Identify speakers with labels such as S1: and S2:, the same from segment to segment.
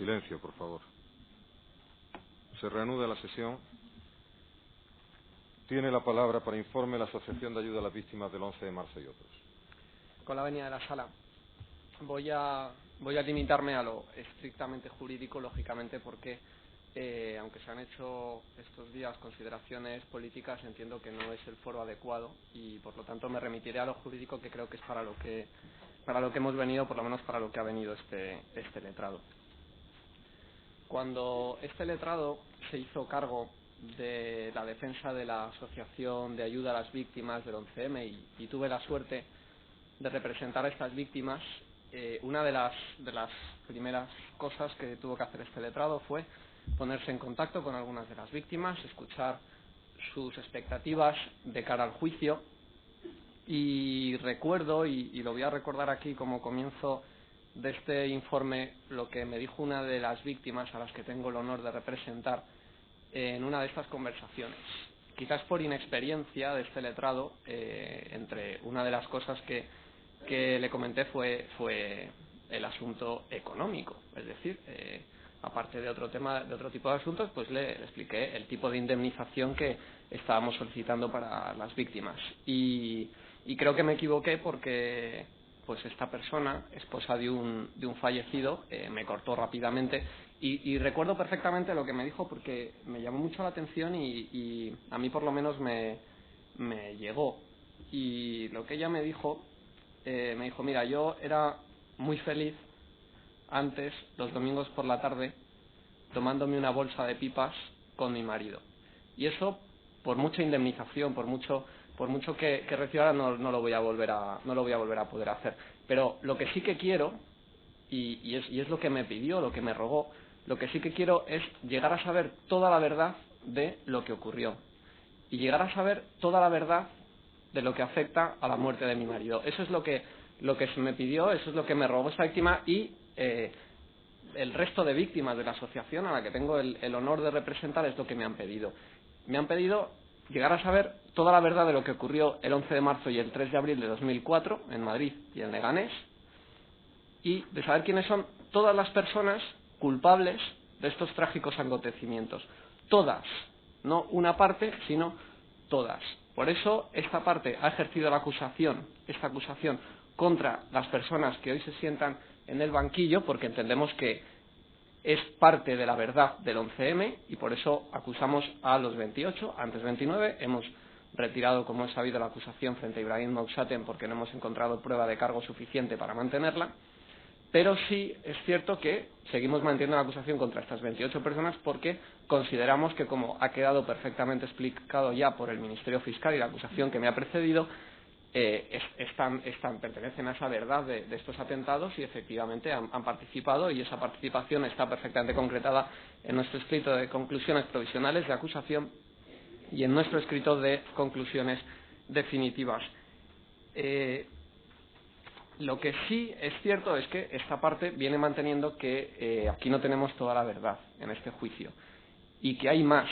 S1: Silencio, por favor. Se reanuda la sesión. Tiene la palabra para informe la Asociación de Ayuda a las Víctimas del 11 de marzo y otros.
S2: Con la venia de la sala. Voy a limitarme a lo estrictamente jurídico, lógicamente, porque aunque se han hecho estos días consideraciones políticas, entiendo que no es el foro adecuado y, por lo tanto, me remitiré a lo jurídico, que creo que es para lo que hemos venido, por lo menos para lo que ha venido este letrado. Cuando este letrado se hizo cargo de la defensa de la Asociación de Ayuda a las Víctimas del 11M y tuve la suerte de representar a estas víctimas, una de las primeras cosas que tuvo que hacer este letrado fue ponerse en contacto con algunas de las víctimas, escuchar sus expectativas de cara al juicio, y recuerdo, y lo voy a recordar aquí como comienzo de este informe, lo que me dijo una de las víctimas a las que tengo el honor de representar en una de estas conversaciones. Quizás por inexperiencia de este letrado, entre una de las cosas que le comenté fue el asunto económico, es decir, aparte de otro tipo de asuntos, pues le expliqué el tipo de indemnización que estábamos solicitando para las víctimas. Y creo que me equivoqué porque pues esta persona, esposa de un fallecido, me cortó rápidamente y recuerdo perfectamente lo que me dijo porque me llamó mucho la atención y a mí por lo menos me llegó. Y lo que ella me dijo, mira, yo era muy feliz antes, los domingos por la tarde, tomándome una bolsa de pipas con mi marido. Y eso, por mucha indemnización, por mucho que reciba, no lo voy a volver a poder hacer. Pero lo que sí que quiero, y es lo que me pidió, lo que me rogó, lo que sí que quiero es llegar a saber toda la verdad de lo que ocurrió. Y llegar a saber toda la verdad de lo que afecta a la muerte de mi marido. Eso es lo que se me pidió, eso es lo que me rogó esta víctima y el resto de víctimas de la asociación a la que tengo el honor de representar es lo que me han pedido. Me han pedido llegar a saber toda la verdad de lo que ocurrió el 11 de marzo y el 3 de abril de 2004 en Madrid y en Leganés, y de saber quiénes son todas las personas culpables de estos trágicos acontecimientos. Todas, no una parte, sino todas. Por eso esta parte ha ejercido esta acusación contra las personas que hoy se sientan en el banquillo, porque entendemos que es parte de la verdad del 11M y por eso acusamos a los 28, antes 29, hemos retirado, como es sabido, la acusación frente a Ibrahim Mousaten porque no hemos encontrado prueba de cargo suficiente para mantenerla, pero sí es cierto que seguimos manteniendo la acusación contra estas 28 personas porque consideramos que, como ha quedado perfectamente explicado ya por el Ministerio Fiscal y la acusación que me ha precedido, pertenecen a esa verdad de estos atentados y efectivamente han participado, y esa participación está perfectamente concretada en nuestro escrito de conclusiones provisionales de acusación y en nuestro escrito de conclusiones definitivas. Lo que sí es cierto es que esta parte viene manteniendo que aquí no tenemos toda la verdad en este juicio y que hay más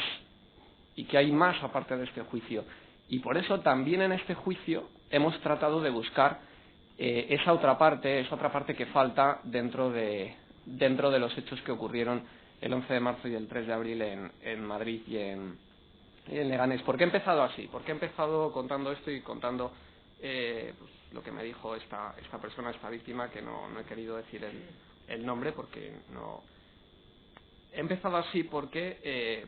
S2: aparte de este juicio. Y por eso también en este juicio hemos tratado de buscar esa otra parte que falta dentro de los hechos que ocurrieron el 11 de marzo y el 3 de abril en Madrid y en Leganés. ¿Por qué he empezado así? ¿Por qué he empezado contando esto y contando pues, lo que me dijo esta persona, esta víctima, que no he querido decir el nombre porque no... He empezado así porque,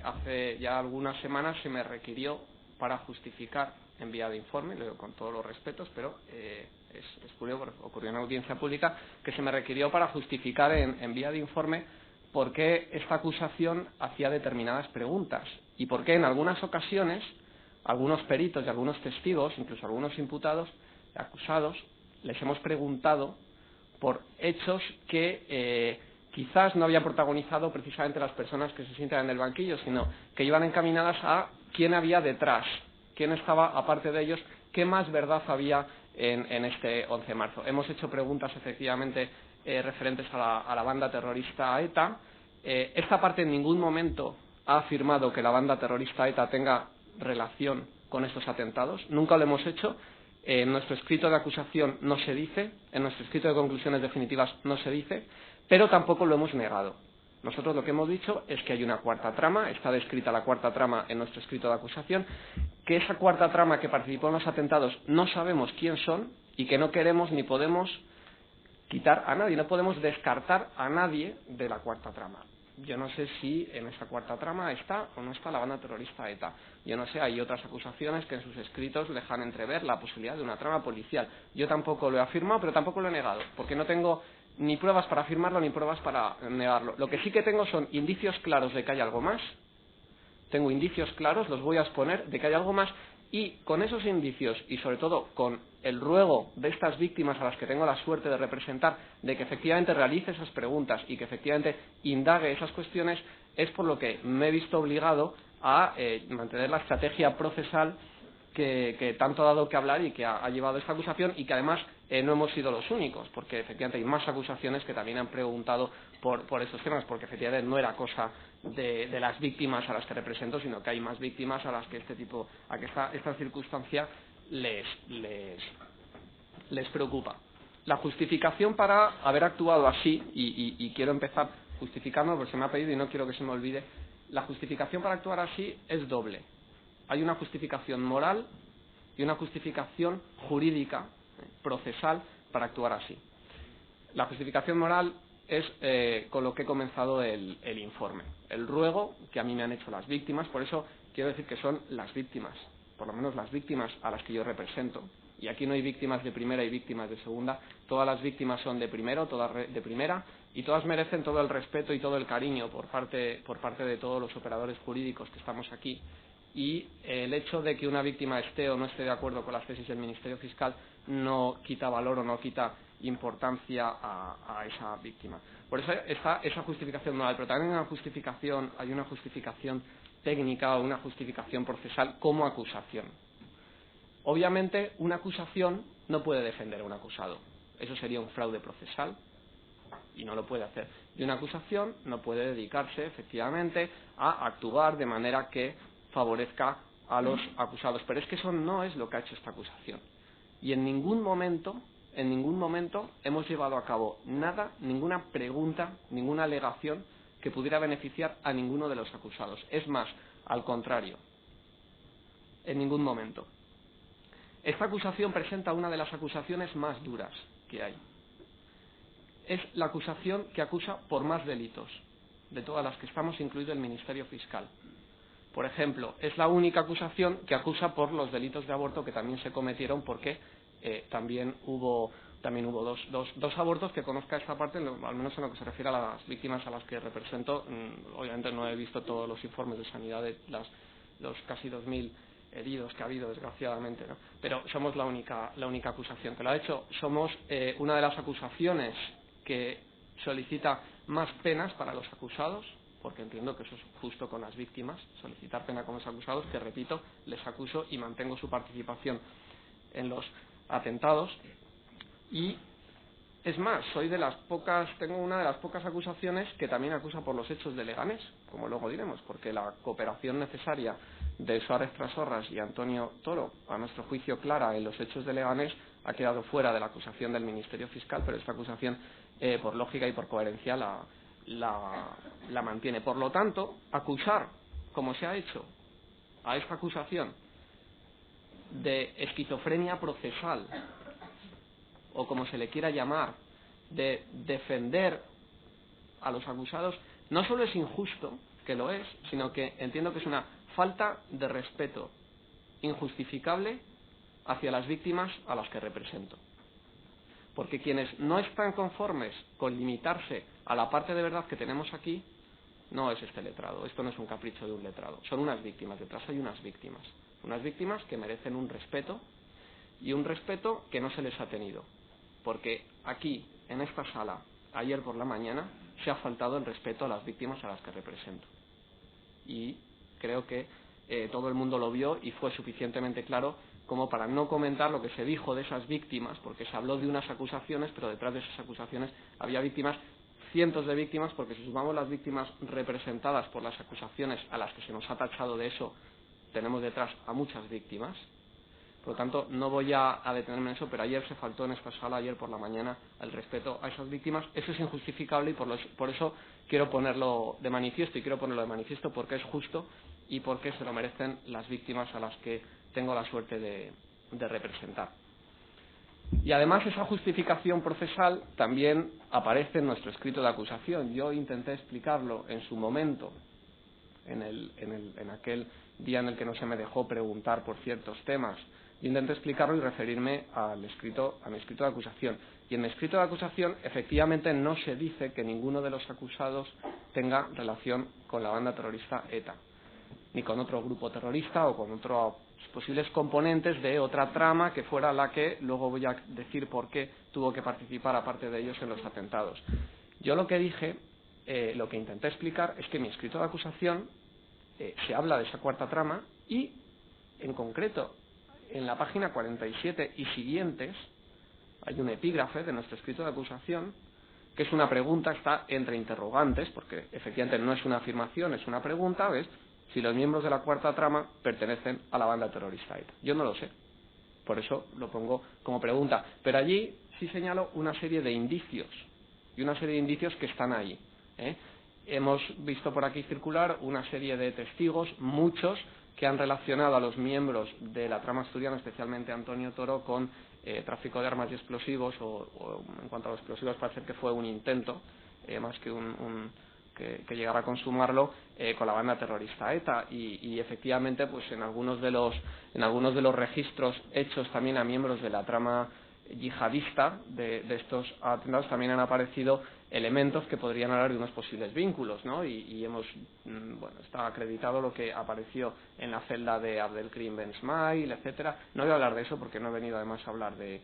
S2: hace ya algunas semanas se me requirió para justificar en vía de informe, lo digo con todos los respetos, pero es curioso, porque ocurrió en audiencia pública, que se me requirió para justificar en vía de informe por qué esta acusación hacía determinadas preguntas y por qué en algunas ocasiones algunos peritos y algunos testigos, incluso algunos imputados, acusados, les hemos preguntado por hechos que quizás no habían protagonizado precisamente las personas que se sientan en el banquillo, sino que iban encaminadas a quién había detrás, quién estaba aparte de ellos, qué más verdad había en este 11 de marzo. Hemos hecho preguntas efectivamente referentes a la banda terrorista ETA. Esta parte en ningún momento ha afirmado que la banda terrorista ETA tenga relación con estos atentados, nunca lo hemos hecho. En nuestro escrito de acusación no se dice, en nuestro escrito de conclusiones definitivas no se dice, pero tampoco lo hemos negado. Nosotros lo que hemos dicho es que hay una cuarta trama, está descrita la cuarta trama en nuestro escrito de acusación, que esa cuarta trama que participó en los atentados no sabemos quién son y que no queremos ni podemos quitar a nadie, no podemos descartar a nadie de la cuarta trama. Yo no sé si en esa cuarta trama está o no está la banda terrorista ETA. Yo no sé, hay otras acusaciones que en sus escritos dejan entrever la posibilidad de una trama policial. Yo tampoco lo he afirmado, pero tampoco lo he negado, porque no tengo ni pruebas para afirmarlo ni pruebas para negarlo. Lo que sí que tengo son indicios claros de que hay algo más. Tengo indicios claros, los voy a exponer, de que hay algo más, y con esos indicios y sobre todo con el ruego de estas víctimas a las que tengo la suerte de representar, de que efectivamente realice esas preguntas y que efectivamente indague esas cuestiones, es por lo que me he visto obligado a mantener la estrategia procesal que tanto ha dado que hablar y que ha llevado esta acusación, y que además no hemos sido los únicos, porque efectivamente hay más acusaciones que también han preguntado por estos temas, porque efectivamente no era cosa de las víctimas a las que represento, sino que hay más víctimas a las que esta circunstancia les preocupa. La justificación para haber actuado así, y quiero empezar justificando porque se me ha pedido y no quiero que se me olvide, la justificación para actuar así es doble. Hay una justificación moral y una justificación jurídica, procesal, para actuar así. La justificación moral es con lo que he comenzado el informe. El ruego que a mí me han hecho las víctimas, por eso quiero decir que son las víctimas, por lo menos las víctimas a las que yo represento. Y aquí no hay víctimas de primera y víctimas de segunda. Todas las víctimas son de primero, todas de primera, y todas merecen todo el respeto y todo el cariño por parte de todos los operadores jurídicos que estamos aquí. Y el hecho de que una víctima esté o no esté de acuerdo con las tesis del Ministerio Fiscal no quita valor o no quita importancia a esa víctima. Por eso está esa justificación moral, pero también hay una justificación técnica o una justificación procesal como acusación. Obviamente, una acusación no puede defender a un acusado. Eso sería un fraude procesal y no lo puede hacer. Y una acusación no puede dedicarse, efectivamente, a actuar de manera que favorezca a los acusados. Pero es que eso no es lo que ha hecho esta acusación. Y en ningún momento hemos llevado a cabo nada, ninguna pregunta, ninguna alegación que pudiera beneficiar a ninguno de los acusados. Es más, al contrario, en ningún momento. Esta acusación presenta una de las acusaciones más duras que hay. Es la acusación que acusa por más delitos, de todas las que estamos, incluido el Ministerio Fiscal. Por ejemplo, es la única acusación que acusa por los delitos de aborto que también se cometieron, porque también hubo dos abortos que conozca esta parte, al menos en lo que se refiere a las víctimas a las que represento. Obviamente no he visto todos los informes de sanidad de los casi 2.000 heridos que ha habido, desgraciadamente, ¿no? Pero somos la única acusación que lo ha hecho. Somos una de las acusaciones que solicita más penas para los acusados, porque entiendo que eso es justo con las víctimas, solicitar pena con los acusados, que repito, les acuso y mantengo su participación en los atentados. Y es más, tengo una de las pocas acusaciones que también acusa por los hechos de Leganés, como luego diremos, porque la cooperación necesaria de Suárez Trasorras y Antonio Toro, a nuestro juicio clara, en los hechos de Leganés, ha quedado fuera de la acusación del Ministerio Fiscal, pero esta acusación, por lógica y por coherencia, la mantiene. Por lo tanto, acusar, como se ha hecho a esta acusación, de esquizofrenia procesal, o como se le quiera llamar, de defender a los acusados, no solo es injusto, que lo es, sino que entiendo que es una falta de respeto injustificable hacia las víctimas a las que represento. Porque quienes no están conformes con limitarse a la parte de verdad que tenemos aquí, no es este letrado, esto no es un capricho de un letrado, son unas víctimas, detrás hay unas víctimas que merecen un respeto, y un respeto que no se les ha tenido, porque aquí, en esta sala, ayer por la mañana, se ha faltado el respeto a las víctimas a las que represento. Y creo que todo el mundo lo vio y fue suficientemente claro como para no comentar lo que se dijo de esas víctimas, porque se habló de unas acusaciones, pero detrás de esas acusaciones había víctimas, cientos de víctimas, porque si sumamos las víctimas representadas por las acusaciones a las que se nos ha tachado de eso, tenemos detrás a muchas víctimas. Por lo tanto, no voy a detenerme en eso, pero ayer se faltó en esta sala, ayer por la mañana, el respeto a esas víctimas. Eso es injustificable y por eso quiero ponerlo de manifiesto, y quiero ponerlo de manifiesto porque es justo y porque se lo merecen las víctimas a las que tengo la suerte de representar. Y además esa justificación procesal también aparece en nuestro escrito de acusación. Yo intenté explicarlo en su momento, en aquel día en el que no se me dejó preguntar por ciertos temas. Yo intenté explicarlo y referirme a mi escrito de acusación. Y en mi escrito de acusación, efectivamente, no se dice que ninguno de los acusados tenga relación con la banda terrorista ETA, ni con otro grupo terrorista o con otros posibles componentes de otra trama que fuera la que luego voy a decir por qué tuvo que participar, aparte de ellos, en los atentados. Yo lo que dije, lo que intenté explicar, es que en mi escrito de acusación se habla de esa cuarta trama y, en concreto, en la página 47 y siguientes hay un epígrafe de nuestro escrito de acusación que es una pregunta, está entre interrogantes, porque efectivamente no es una afirmación, es una pregunta, ¿ves? Si los miembros de la cuarta trama pertenecen a la banda terrorista ETA. Yo no lo sé, por eso lo pongo como pregunta. Pero allí sí señalo una serie de indicios, y una serie de indicios que están ahí, ¿eh? Hemos visto por aquí circular una serie de testigos, muchos, que han relacionado a los miembros de la trama asturiana, especialmente Antonio Toro, con tráfico de armas y explosivos, o en cuanto a los explosivos parece que fue un intento, más que que llegara a consumarlo, con la banda terrorista ETA. Y efectivamente, pues en algunos de los registros hechos también a miembros de la trama yihadista de estos atentados también han aparecido elementos que podrían hablar de unos posibles vínculos, ¿no? Y hemos, está acreditado lo que apareció en la celda de Abdelkrim Ben Smail, etcétera. No voy a hablar de eso porque no he venido además a hablar de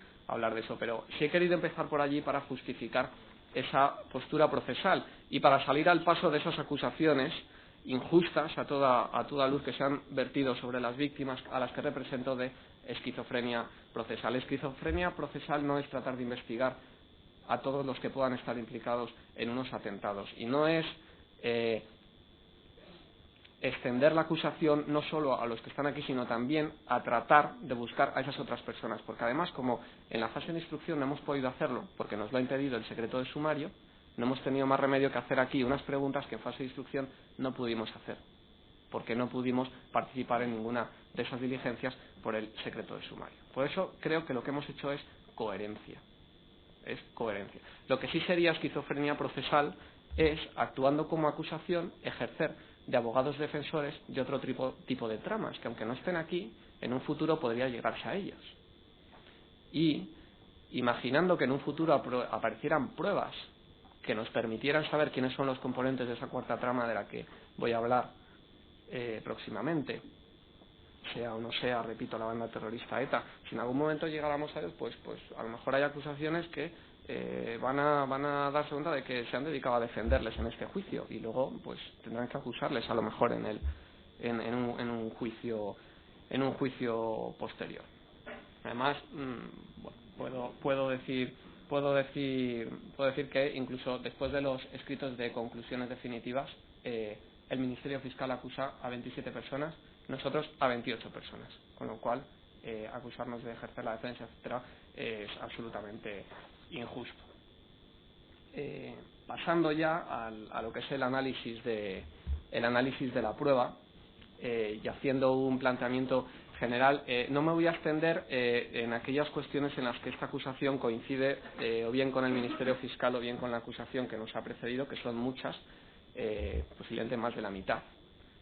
S2: eso, pero sí he querido empezar por allí para justificar esa postura procesal y para salir al paso de esas acusaciones injustas a toda luz que se han vertido sobre las víctimas a las que represento de esquizofrenia procesal. Esquizofrenia procesal no es tratar de investigar a todos los que puedan estar implicados en unos atentados, y no es extender la acusación no solo a los que están aquí, sino también a tratar de buscar a esas otras personas, porque además, como en la fase de instrucción no hemos podido hacerlo porque nos lo ha impedido el secreto de sumario, no hemos tenido más remedio que hacer aquí unas preguntas que en fase de instrucción no pudimos hacer, porque no pudimos participar en ninguna de esas diligencias por el secreto de sumario. Por eso creo que lo que hemos hecho es coherencia. Lo que sí sería esquizofrenia procesal es, actuando como acusación, ejercer de abogados defensores de otro tipo de tramas, que aunque no estén aquí, en un futuro podría llegarse a ellas. Y, imaginando que en un futuro aparecieran pruebas que nos permitieran saber quiénes son los componentes de esa cuarta trama de la que voy a hablar próximamente, sea o no sea, repito, la banda terrorista ETA, si en algún momento llegáramos a ellos, pues a lo mejor hay acusaciones que van a darse cuenta de que se han dedicado a defenderles en este juicio, y luego pues tendrán que acusarles a lo mejor en un juicio posterior. Además, puedo decir que incluso después de los escritos de conclusiones definitivas, el Ministerio Fiscal acusa a 27 personas, nosotros a 28 personas, con lo cual acusarnos de ejercer la defensa, etcétera, es absolutamente injusto. Pasando ya a lo que es el análisis de la prueba, y haciendo un planteamiento general, no me voy a extender en aquellas cuestiones en las que esta acusación coincide o bien con el Ministerio Fiscal o bien con la acusación que nos ha precedido, que son muchas, posiblemente más de la mitad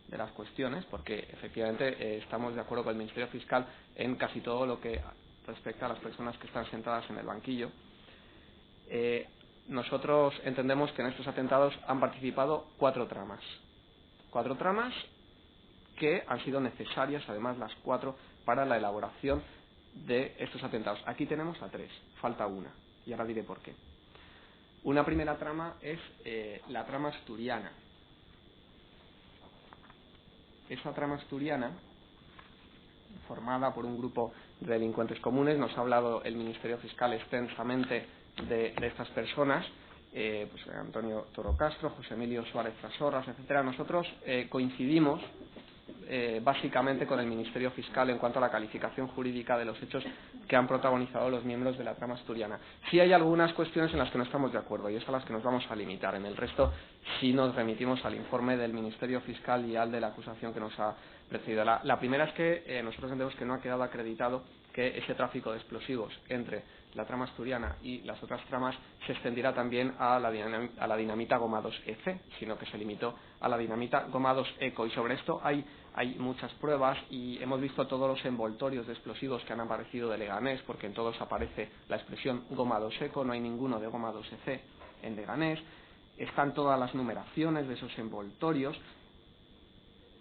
S2: de las cuestiones, porque efectivamente estamos de acuerdo con el Ministerio Fiscal en casi todo lo que respecta a las personas que están sentadas en el banquillo. Nosotros entendemos que en estos atentados han participado cuatro tramas que han sido necesarias, además las cuatro, para la elaboración de estos atentados. Aquí tenemos a tres, falta una, y ahora diré por qué. Una primera trama es la trama asturiana. Esa trama asturiana, formada por un grupo de delincuentes comunes, nos ha hablado el Ministerio Fiscal extensamente de estas personas, pues Antonio Toro Castro, José Emilio Suárez Trasorras, etcétera. Nosotros coincidimos básicamente con el Ministerio Fiscal en cuanto a la calificación jurídica de los hechos que han protagonizado los miembros de la trama asturiana. Sí hay algunas cuestiones en las que no estamos de acuerdo y es a las que nos vamos a limitar. En el resto sí nos remitimos al informe del Ministerio Fiscal y al de la acusación que nos ha precedido. La primera es que nosotros entendemos que no ha quedado acreditado que ese tráfico de explosivos entre la trama asturiana y las otras tramas se extendiera también a la dinamita goma 2EC, sino que se limitó a la dinamita goma 2ECO. Y sobre esto hay muchas pruebas y hemos visto todos los envoltorios de explosivos que han aparecido de Leganés, porque en todos aparece la expresión goma 2ECO, no hay ninguno de goma 2EC en Leganés. Están todas las numeraciones de esos envoltorios.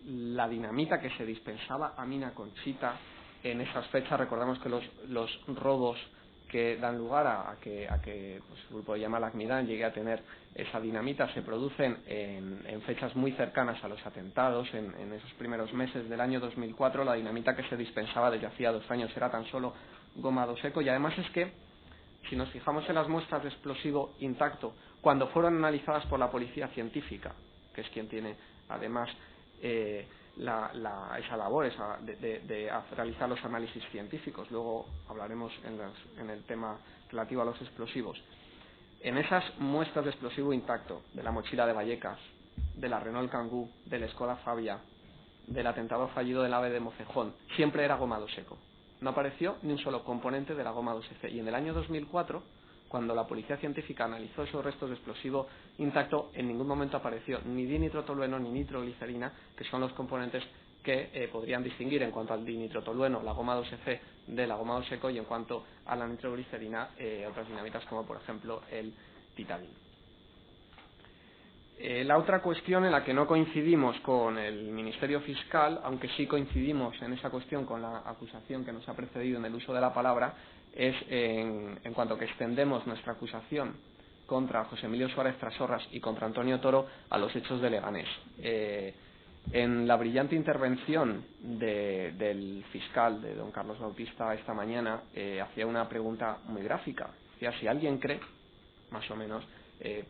S2: La dinamita que se dispensaba a Mina Conchita en esas fechas, recordamos que los robos que dan lugar a que pues, el grupo de Yamal Akmidan llegue a tener esa dinamita se producen en fechas muy cercanas a los atentados. En esos primeros meses del año 2004 la dinamita que se dispensaba desde hacía 2 años era tan solo goma 2ECO. Y además es que si nos fijamos en las muestras de explosivo intacto cuando fueron analizadas por la policía científica, que es quien tiene además esa labor de realizar los análisis científicos, luego hablaremos en el tema relativo a los explosivos. En esas muestras de explosivo intacto de la mochila de Vallecas, de la Renault Kangoo, del Skoda Fabia, del atentado fallido del AVE de Mocejón, siempre era goma 2ECO. No apareció ni un solo componente de la goma 2EC. Y en el año 2004, cuando la policía científica analizó esos restos de explosivo intacto, en ningún momento apareció ni dinitrotolueno ni nitroglicerina, que son los componentes que podrían distinguir en cuanto al dinitrotolueno la goma 2EC de la goma 2ECO y en cuanto a la nitroglicerina otras dinamitas como por ejemplo el titadín. La otra cuestión en la que no coincidimos con el Ministerio Fiscal, aunque sí coincidimos en esa cuestión con la acusación que nos ha precedido en el uso de la palabra, es en cuanto que extendemos nuestra acusación contra José Emilio Suárez Trasorras y contra Antonio Toro a los hechos de Leganés. En la brillante intervención del fiscal, de don Carlos Bautista, esta mañana, hacía una pregunta muy gráfica. Decía, si alguien cree, más o menos,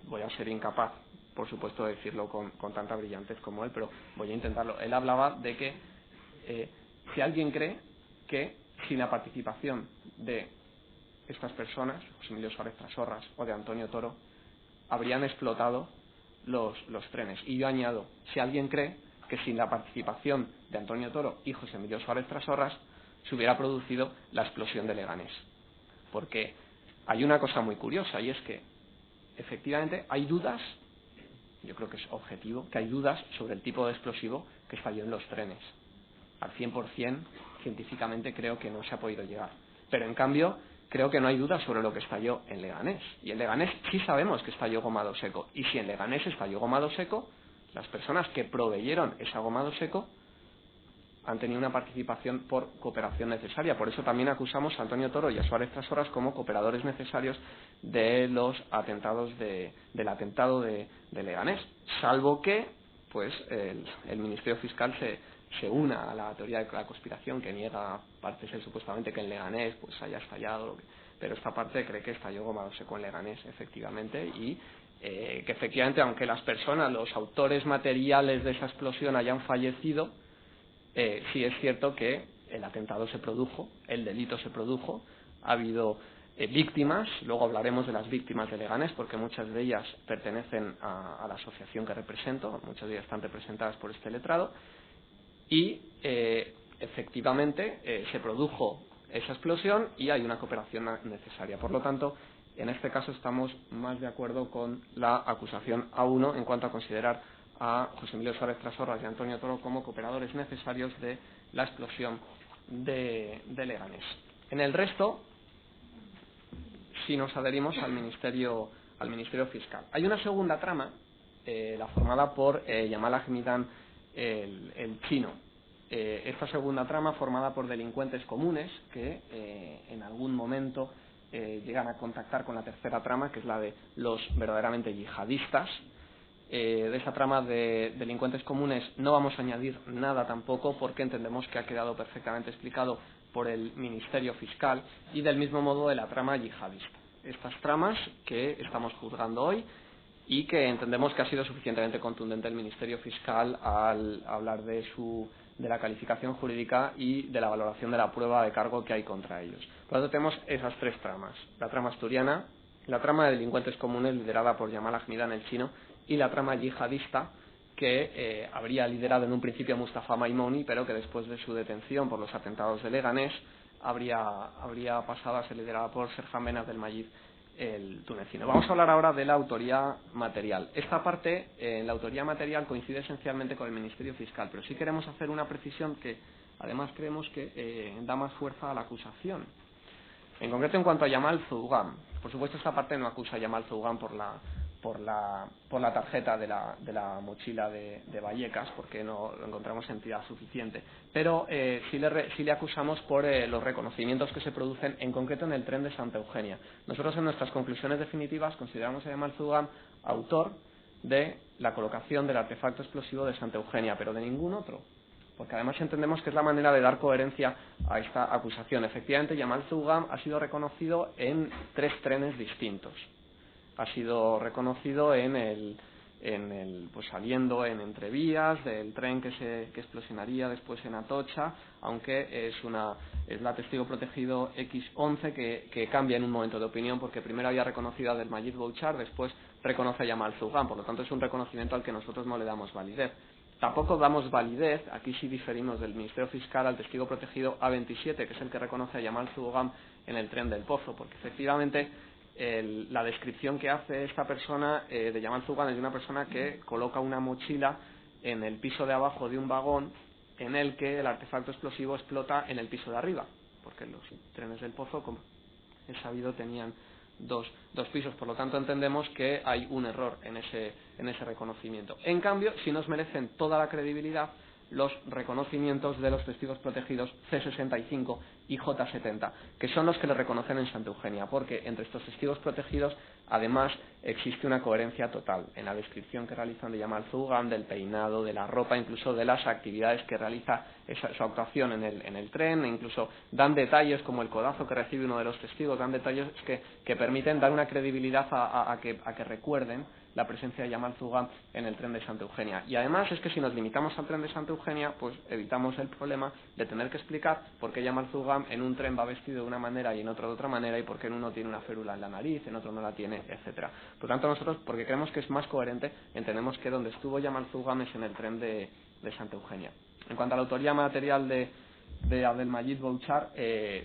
S2: voy a ser incapaz, por supuesto, de decirlo con tanta brillantez como él, pero voy a intentarlo. Él hablaba de que si alguien cree que sin la participación de estas personas, José Emilio Suárez Trasorras o de Antonio Toro, habrían explotado los trenes. Y yo añado, si alguien cree que sin la participación de Antonio Toro y José Emilio Suárez Trasorras se hubiera producido la explosión de Leganés. Porque hay una cosa muy curiosa y es que efectivamente hay dudas, yo creo que es objetivo, que hay dudas sobre el tipo de explosivo que estalló en los trenes. Al 100% científicamente creo que no se ha podido llegar. Pero en cambio creo que no hay dudas sobre lo que estalló en Leganés. Y en Leganés sí sabemos que estalló goma 2ECO. Y si en Leganés estalló goma 2ECO, las personas que proveyeron esa goma 2ECO han tenido una participación por cooperación necesaria. Por eso también acusamos a Antonio Toro y a Suárez Trasorras como cooperadores necesarios de los atentados del atentado de Leganés. Salvo que pues el Ministerio Fiscal se una a la teoría de la conspiración que niega, parece ser supuestamente que en Leganés pues haya estallado, pero esta parte cree que estalló goma 2ECO en Leganés efectivamente y que efectivamente aunque las personas, los autores materiales de esa explosión hayan fallecido, sí es cierto que el atentado se produjo, el delito se produjo, ha habido víctimas, luego hablaremos de las víctimas de Leganés porque muchas de ellas pertenecen a la asociación que represento, muchas de ellas están representadas por este letrado. Y efectivamente se produjo esa explosión y hay una cooperación necesaria. Por lo tanto, en este caso estamos más de acuerdo con la acusación A1 en cuanto a considerar a José Emilio Suárez Trasorras y Antonio Toro como cooperadores necesarios de la explosión de Leganés. En el resto, sí nos adherimos al Ministerio Fiscal. Hay una segunda trama, la formada por Yamal Ahmidan, el chino. Esta segunda trama formada por delincuentes comunes que en algún momento llegan a contactar con la tercera trama, que es la de los verdaderamente yihadistas. De esa trama de delincuentes comunes no vamos a añadir nada tampoco porque entendemos que ha quedado perfectamente explicado por el Ministerio Fiscal y del mismo modo de la trama yihadista. Estas tramas que estamos juzgando hoy y que entendemos que ha sido suficientemente contundente el Ministerio Fiscal al hablar de la calificación jurídica y de la valoración de la prueba de cargo que hay contra ellos. Por lo tanto, tenemos esas tres tramas: la trama asturiana, la trama de delincuentes comunes liderada por Yamal Ahmidan, el chino, y la trama yihadista que habría liderado en un principio Mustafa Maimouni, pero que después de su detención por los atentados de Leganés habría pasado a ser liderada por Serhan Ben Abdelmayid, el tunecino. Vamos a hablar ahora de la autoría material. Esta parte, la autoría material, coincide esencialmente con el Ministerio Fiscal, pero sí queremos hacer una precisión que además creemos que da más fuerza a la acusación. En concreto, en cuanto a Yamal Zougam, por supuesto esta parte no acusa a Yamal Zougam por la tarjeta de la mochila de Vallecas, porque no encontramos entidad suficiente, pero sí le acusamos por los reconocimientos que se producen, en concreto en el tren de Santa Eugenia. Nosotros en nuestras conclusiones definitivas consideramos a Yamal Zougam autor de la colocación del artefacto explosivo de Santa Eugenia, pero de ningún otro, porque además entendemos que es la manera de dar coherencia a esta acusación. Efectivamente, Yamal Zougam ha sido reconocido en 3 trenes distintos. Ha sido reconocido pues saliendo en entrevías del tren que explosionaría después en Atocha, aunque es la testigo protegido X11 que cambia en un momento de opinión, porque primero había reconocido a Abdelmayid Bouchar, después reconoce a Yamal Zougam. Por lo tanto, es un reconocimiento al que nosotros no le damos validez. Tampoco damos validez, aquí sí diferimos del Ministerio Fiscal, al testigo protegido A27, que es el que reconoce a Yamal Zougam en el tren del Pozo, porque efectivamente la descripción que hace esta persona de Yamal Zougam es de una persona que coloca una mochila en el piso de abajo de un vagón en el que el artefacto explosivo explota en el piso de arriba, porque los trenes del Pozo, como es sabido, tenían dos pisos. Por lo tanto, entendemos que hay un error en ese reconocimiento. En cambio, sí nos merecen toda la credibilidad los reconocimientos de los testigos protegidos C65 y J70, que son los que le reconocen en Santa Eugenia, porque entre estos testigos protegidos además existe una coherencia total en la descripción que realizan de Yamal Zougam, del peinado, de la ropa, incluso de las actividades que realiza su actuación en el tren, e incluso dan detalles como el codazo que recibe uno de los testigos, dan detalles que permiten dar una credibilidad a que recuerden la presencia de Yamal Zougam en el tren de Santa Eugenia. Y además es que si nos limitamos al tren de Santa Eugenia, pues evitamos el problema de tener que explicar por qué Yamal Zougam en un tren va vestido de una manera y en otro de otra manera, y por qué en uno tiene una férula en la nariz, en otro no la tiene, etcétera. Por lo tanto, nosotros, porque creemos que es más coherente, entendemos que donde estuvo Yamal Zougam es en el tren de Santa Eugenia. En cuanto a la autoría material de Abdelmayid Bouchar,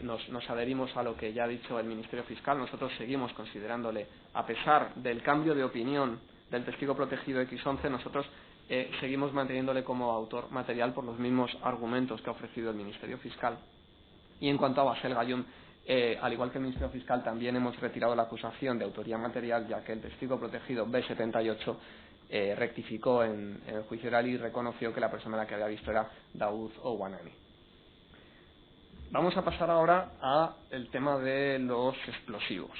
S2: nos adherimos a lo que ya ha dicho el Ministerio Fiscal. Nosotros seguimos considerándole, a pesar del cambio de opinión del testigo protegido X11, nosotros seguimos manteniéndole como autor material por los mismos argumentos que ha ofrecido el Ministerio Fiscal. Y en cuanto a Bassel Gayoom, al igual que el Ministerio Fiscal, también hemos retirado la acusación de autoría material, ya que el testigo protegido B78 rectificó en el juicio oral y reconoció que la persona a la que había visto era Daoud Ouanani. Vamos a pasar ahora al tema de los explosivos.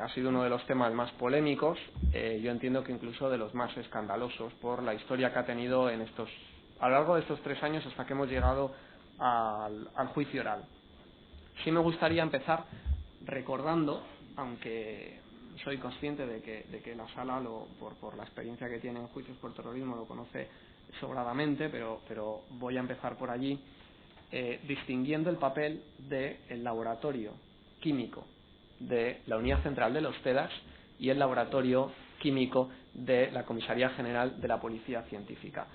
S2: Ha sido uno de los temas más polémicos, yo entiendo que incluso de los más escandalosos, por la historia que ha tenido a lo largo de estos 3 años hasta que hemos llegado al juicio oral. Sí me gustaría empezar recordando, aunque soy consciente de que la sala, por la experiencia que tiene en juicios por terrorismo, lo conoce sobradamente, pero voy a empezar por allí, distinguiendo el papel del laboratorio químico de la Unidad Central de los CEDAS y el laboratorio químico de la Comisaría General de la Policía Científica.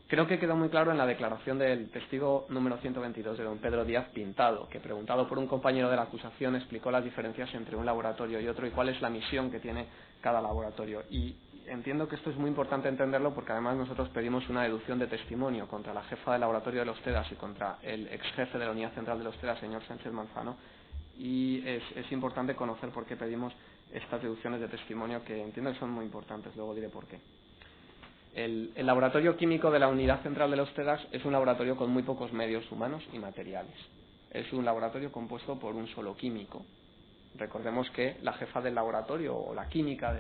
S2: Creo que quedó muy claro en la declaración del testigo número 122 de don Pedro Díaz Pintado, que, preguntado por un compañero de la acusación, explicó las diferencias entre un laboratorio y otro y cuál es la misión que tiene cada laboratorio. Y entiendo que esto es muy importante entenderlo, porque además nosotros pedimos una deducción de testimonio contra la jefa del laboratorio de los CEDAS y contra el ex jefe de la Unidad Central de los CEDAS, señor Sánchez Manzano, y es importante conocer por qué pedimos estas deducciones de testimonio, que entiendo que son muy importantes, luego diré por qué. El laboratorio químico de la Unidad Central de los CEDAS es un laboratorio con muy pocos medios humanos y materiales. Es un laboratorio compuesto por un solo químico. Recordemos que la jefa del laboratorio, o la química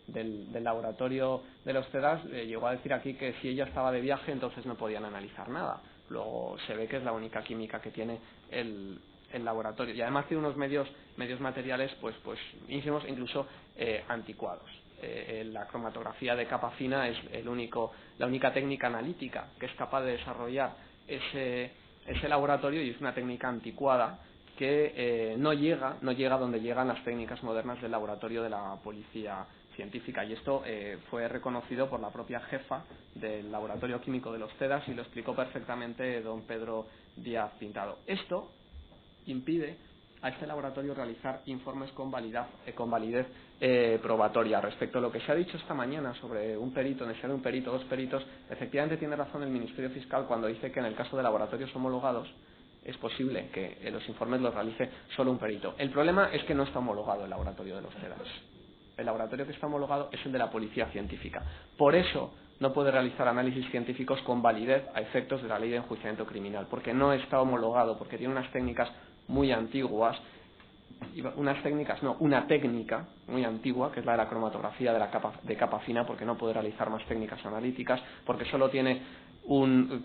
S2: del laboratorio de los CEDAS, llegó a decir aquí que si ella estaba de viaje entonces no podían analizar nada. Luego se ve que es la única química que tiene el laboratorio, y además tiene unos medios materiales pues ínfimos, incluso anticuados. la cromatografía de capa fina es la única técnica analítica que es capaz de desarrollar ese laboratorio, y es una técnica anticuada que no llega donde llegan las técnicas modernas del laboratorio de la policía científica. Y esto fue reconocido por la propia jefa del laboratorio químico de los CEDAS, y lo explicó perfectamente don Pedro Díaz Pintado. Esto impide a este laboratorio realizar informes con validez probatoria. Respecto a lo que se ha dicho esta mañana sobre un perito, necesidad de un perito, dos peritos, efectivamente tiene razón el Ministerio Fiscal cuando dice que en el caso de laboratorios homologados es posible que los informes los realice solo un perito. El problema es que no está homologado el laboratorio de los CEDAS. El laboratorio que está homologado es el de la Policía Científica. Por eso no puede realizar análisis científicos con validez a efectos de la Ley de Enjuiciamiento Criminal, porque no está homologado, porque tiene unas técnicas muy antiguas, una técnica muy antigua, que es la de la cromatografía de capa fina, porque no puede realizar más técnicas analíticas, porque solo tiene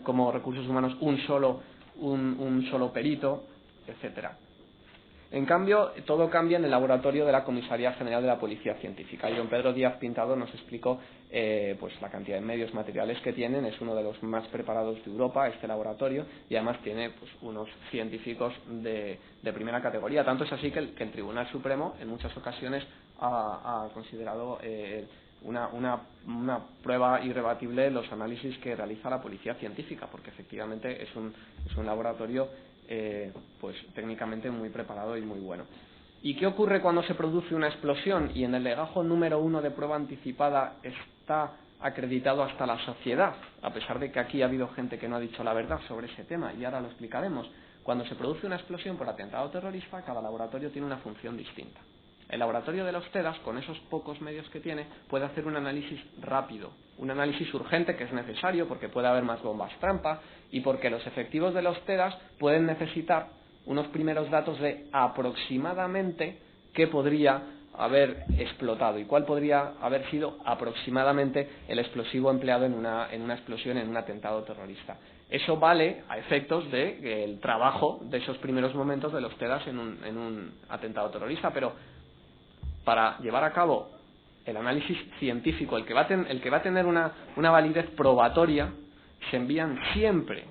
S2: como recursos humanos un solo perito, etcétera. En cambio, todo cambia en el laboratorio de la Comisaría General de la Policía Científica. Y don Pedro Díaz Pintado nos explicó pues la cantidad de medios materiales que tienen. Es uno de los más preparados de Europa, este laboratorio, y además tiene pues unos científicos de primera categoría. Tanto es así que el Tribunal Supremo en muchas ocasiones ha considerado una prueba irrebatible los análisis que realiza la Policía Científica, porque efectivamente es un laboratorio pues técnicamente muy preparado y muy bueno. ¿Y qué ocurre cuando se produce una explosión y en el legajo número 1 de prueba anticipada está acreditado hasta la sociedad, a pesar de que aquí ha habido gente que no ha dicho la verdad sobre ese tema, y ahora lo explicaremos? Cuando se produce una explosión por atentado terrorista, cada laboratorio tiene una función distinta. El laboratorio de los CEDAS, con esos pocos medios que tiene, puede hacer un análisis rápido, un análisis urgente que es necesario porque puede haber más bombas trampa y porque los efectivos de los CEDAS pueden necesitar unos primeros datos de aproximadamente qué podría haber explotado y cuál podría haber sido aproximadamente el explosivo empleado en una explosión, en un atentado terrorista. Eso vale a efectos del trabajo de esos primeros momentos de los CEDAS en un atentado terrorista, pero para llevar a cabo el análisis científico, el que va a tener una validez probatoria, se envían siempre,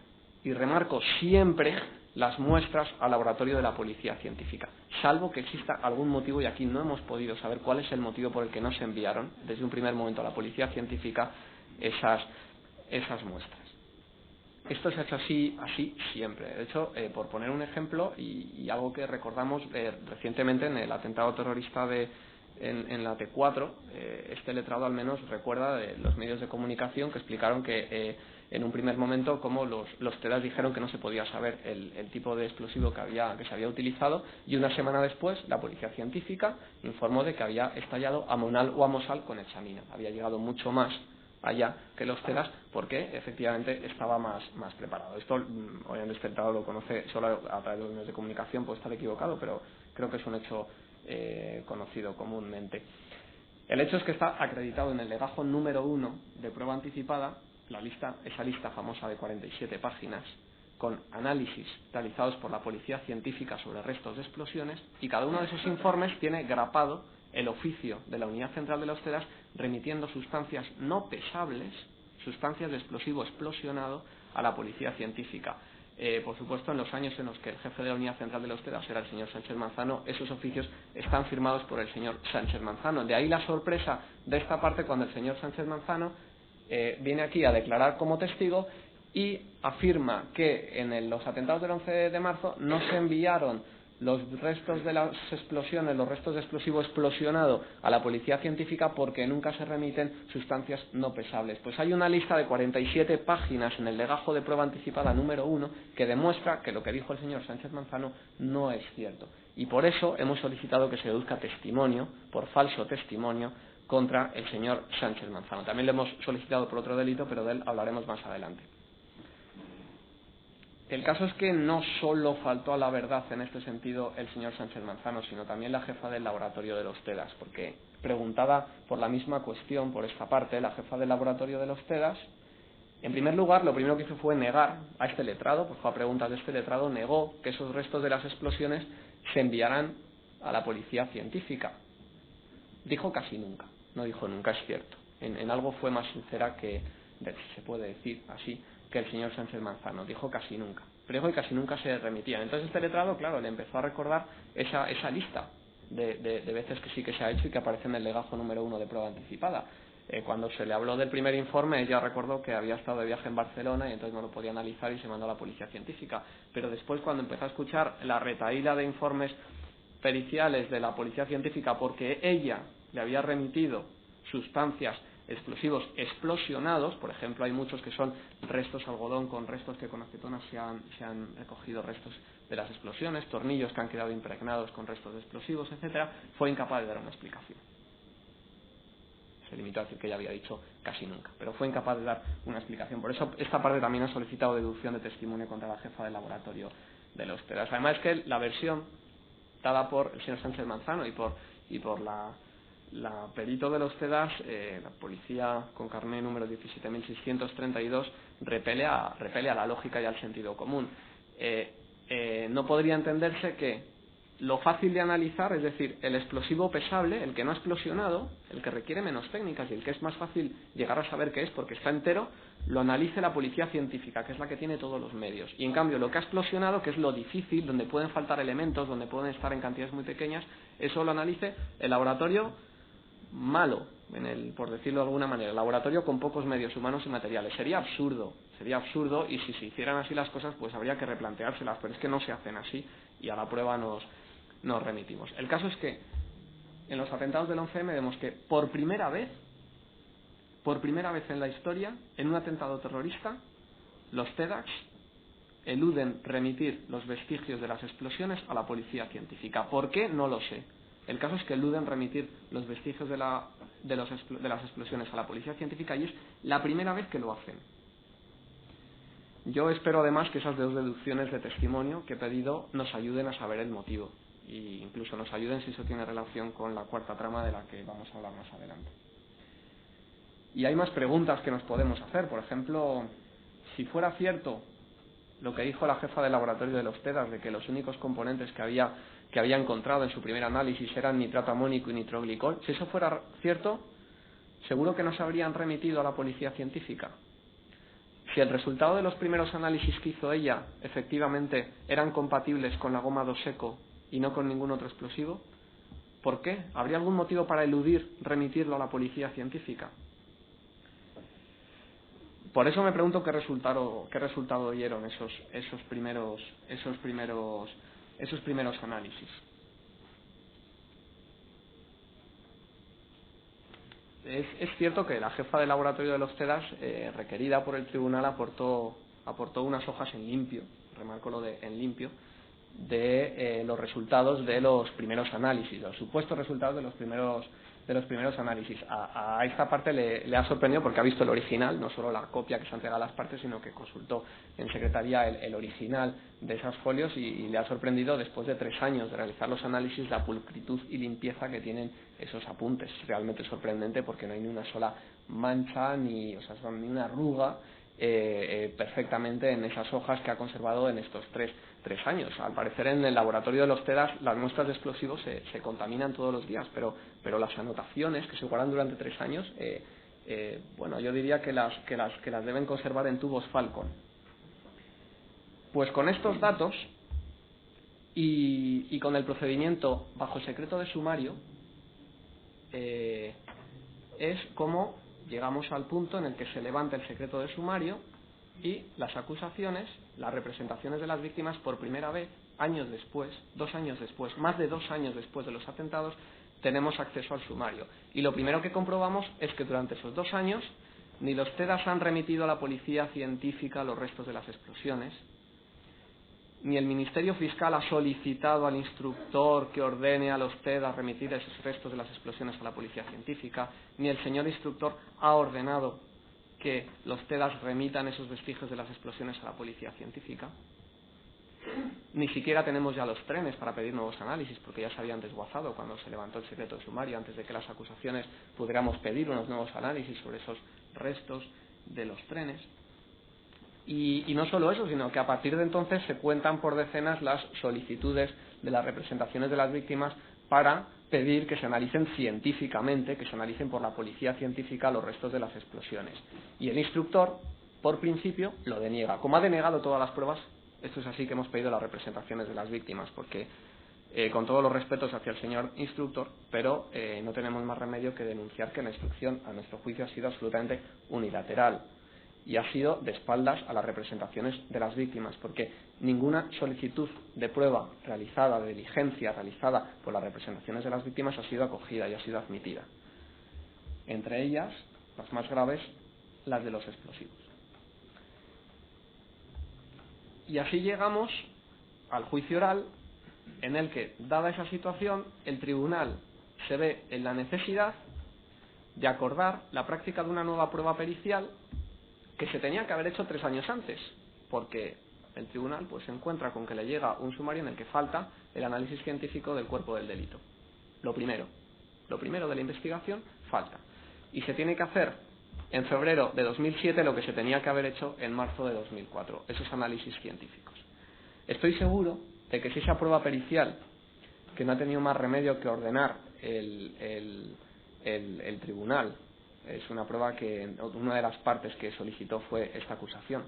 S2: y remarco siempre, las muestras al laboratorio de la Policía Científica, salvo que exista algún motivo, y aquí no hemos podido saber cuál es el motivo por el que no se enviaron desde un primer momento a la Policía Científica esas muestras. Esto se ha hecho así siempre. De hecho, por poner un ejemplo, y algo que recordamos recientemente en el atentado terrorista en la T4, este letrado al menos recuerda de los medios de comunicación que explicaron que en un primer momento como los CEDAS dijeron que no se podía saber el tipo de explosivo que se había utilizado, y una semana después la Policía Científica informó de que había estallado amonal o amosal con hexamina. Había llegado mucho más allá que los CEDAS porque efectivamente estaba más preparado. Esto obviamente este letrado lo conoce solo a través de los medios de comunicación, puede estar equivocado, pero creo que es un hecho conocido comúnmente. El hecho es que está acreditado en el legajo número 1 de prueba anticipada, esa lista famosa de 47 páginas, con análisis realizados por la Policía Científica sobre restos de explosiones, y cada uno de esos informes tiene grapado el oficio de la Unidad Central de los CEDAS remitiendo sustancias no pesables, sustancias de explosivo explosionado, a la Policía Científica. Por supuesto, en los años en los que el jefe de la Unidad Central de los CEDAS era el señor Sánchez Manzano, esos oficios están firmados por el señor Sánchez Manzano. De ahí la sorpresa de esta parte cuando el señor Sánchez Manzano viene aquí a declarar como testigo y afirma que en los atentados del 11 de marzo no se enviaron los restos de las explosiones, los restos de explosivo explosionado a la Policía Científica porque nunca se remiten sustancias no pesables. Pues hay una lista de 47 páginas en el legajo de prueba anticipada número 1 que demuestra que lo que dijo el señor Sánchez Manzano no es cierto. Y por eso hemos solicitado que se deduzca testimonio, por falso testimonio, contra el señor Sánchez Manzano. También le hemos solicitado por otro delito, pero de él hablaremos más adelante. El caso es que no solo faltó a la verdad en este sentido el señor Sánchez Manzano, sino también la jefa del laboratorio de los CEDAS, porque preguntada por la misma cuestión por esta parte, la jefa del laboratorio de los CEDAS, en primer lugar, lo primero que hizo fue negar a este letrado, pues fue a preguntas de este letrado, negó que esos restos de las explosiones se enviarán a la Policía Científica. Dijo casi nunca. no dijo nunca es cierto. En algo fue más sincera que, si se puede decir así, que el señor Sánchez Manzano. Dijo casi nunca. Pero dijo que casi nunca se remitían. Entonces este letrado, claro, le empezó a recordar esa lista de veces que sí que se ha hecho y que aparece en el legajo número 1 de prueba anticipada. Cuando se le habló del primer informe, ella recordó que había estado de viaje en Barcelona y entonces no lo podía analizar y se mandó a la policía científica. Pero después, cuando empezó a escuchar la retahíla de informes periciales de la policía científica porque ella le había remitido sustancias explosivos explosionados, por ejemplo, hay muchos que son restos algodón con restos que con acetona se han recogido restos de las explosiones, tornillos que han quedado impregnados con restos de explosivos, etcétera, fue incapaz de dar una explicación. Se limitó a decir que ella había dicho casi nunca, pero fue incapaz de dar una explicación. Por eso esta parte también ha solicitado deducción de testimonio contra la jefa del laboratorio de los TEDAS. Además, es que la versión dada por el señor Sánchez Manzano y por la perito de los TEDAS, la policía con carné número 17.632, repele a la lógica y al sentido común. No podría entenderse que lo fácil de analizar, es decir, el explosivo pesable, el que no ha explosionado, el que requiere menos técnicas y el que es más fácil llegar a saber qué es porque está entero, lo analice la policía científica, que es la que tiene todos los medios. Y en cambio, lo que ha explosionado, que es lo difícil, donde pueden faltar elementos, donde pueden estar en cantidades muy pequeñas, eso lo analice el laboratorio malo, por decirlo de alguna manera, el laboratorio con pocos medios humanos y materiales. Sería absurdo y si se hicieran así las cosas, pues habría que replanteárselas, pero es que no se hacen así y a la prueba nos remitimos. El caso es que en los atentados del 11M vemos que por primera vez en la historia, en un atentado terrorista, los TEDx eluden remitir los vestigios de las explosiones a la policía científica. ¿Por qué? No lo sé. El caso es que eluden remitir los vestigios de las explosiones a la policía científica y es la primera vez que lo hacen. Yo espero además que esas dos deducciones de testimonio que he pedido nos ayuden a saber el motivo e incluso nos ayuden si eso tiene relación con la cuarta trama de la que vamos a hablar más adelante. Y hay más preguntas que nos podemos hacer. Por ejemplo, si fuera cierto lo que dijo la jefa del laboratorio de los TEDAS de que los únicos componentes que había encontrado en su primer análisis eran nitrato amónico y nitroglicol, si eso fuera cierto, seguro que nos habrían remitido a la policía científica. Si el resultado de los primeros análisis que hizo ella efectivamente eran compatibles con la goma dos seco y no con ningún otro explosivo, ¿por qué? ¿Habría algún motivo para eludir remitirlo a la policía científica? Por eso me pregunto qué resultado dieron esos primeros análisis. Es cierto que la jefa del laboratorio de los TEDAS, requerida por el tribunal, aportó unas hojas en limpio, remarco lo de en limpio, de los resultados de los primeros análisis, los supuestos resultados de los primeros análisis. A esta parte le ha sorprendido porque ha visto el original, no solo la copia que se ha entregado a las partes, sino que consultó en secretaría el original de esos folios y le ha sorprendido, después de 3 años de realizar los análisis, la pulcritud y limpieza que tienen esos apuntes. Es realmente sorprendente porque no hay ni una sola mancha, ni una arruga perfectamente en esas hojas que ha conservado en estos tres años. Al parecer en el laboratorio de los TEDAS las muestras de explosivos se contaminan todos los días, pero las anotaciones que se guardan durante 3 años, yo diría que las deben conservar en tubos Falcon. Pues con estos datos y con el procedimiento bajo secreto de sumario, es como llegamos al punto en el que se levanta el secreto de sumario y las acusaciones, las representaciones de las víctimas, por primera vez, años después, 2 años después, más de 2 años después de los atentados, tenemos acceso al sumario. Y lo primero que comprobamos es que durante esos 2 años ni los TEDAS han remitido a la policía científica los restos de las explosiones, ni el Ministerio Fiscal ha solicitado al instructor que ordene a los TEDAS remitir esos restos de las explosiones a la policía científica, ni el señor instructor ha ordenado que los TEDAS remitan esos vestigios de las explosiones a la policía científica. Ni siquiera tenemos ya los trenes para pedir nuevos análisis, porque ya se habían desguazado cuando se levantó el secreto de sumario, antes de que las acusaciones pudiéramos pedir unos nuevos análisis sobre esos restos de los trenes. Y no solo eso, sino que a partir de entonces se cuentan por decenas las solicitudes de las representaciones de las víctimas para pedir que se analicen científicamente, que se analicen por la policía científica los restos de las explosiones. Y el instructor, por principio, lo deniega. Como ha denegado todas las pruebas, esto es así que hemos pedido las representaciones de las víctimas, porque con todos los respetos hacia el señor instructor, pero no tenemos más remedio que denunciar que la instrucción, a nuestro juicio, ha sido absolutamente unilateral y ha sido de espaldas a las representaciones de las víctimas, porque ninguna solicitud de prueba realizada, de diligencia realizada por las representaciones de las víctimas ha sido acogida y ha sido admitida. Entre ellas, las más graves, las de los explosivos. Y así llegamos al juicio oral, en el que, dada esa situación, el tribunal se ve en la necesidad de acordar la práctica de una nueva prueba pericial que se tenía que haber hecho 3 años antes, porque el tribunal pues se encuentra con que le llega un sumario en el que falta el análisis científico del cuerpo del delito. Lo primero de la investigación falta. Y se tiene que hacer en febrero de 2007 lo que se tenía que haber hecho en marzo de 2004, esos análisis científicos. Estoy seguro de que si esa prueba pericial, que no ha tenido más remedio que ordenar el tribunal, es una prueba que una de las partes que solicitó fue esta acusación,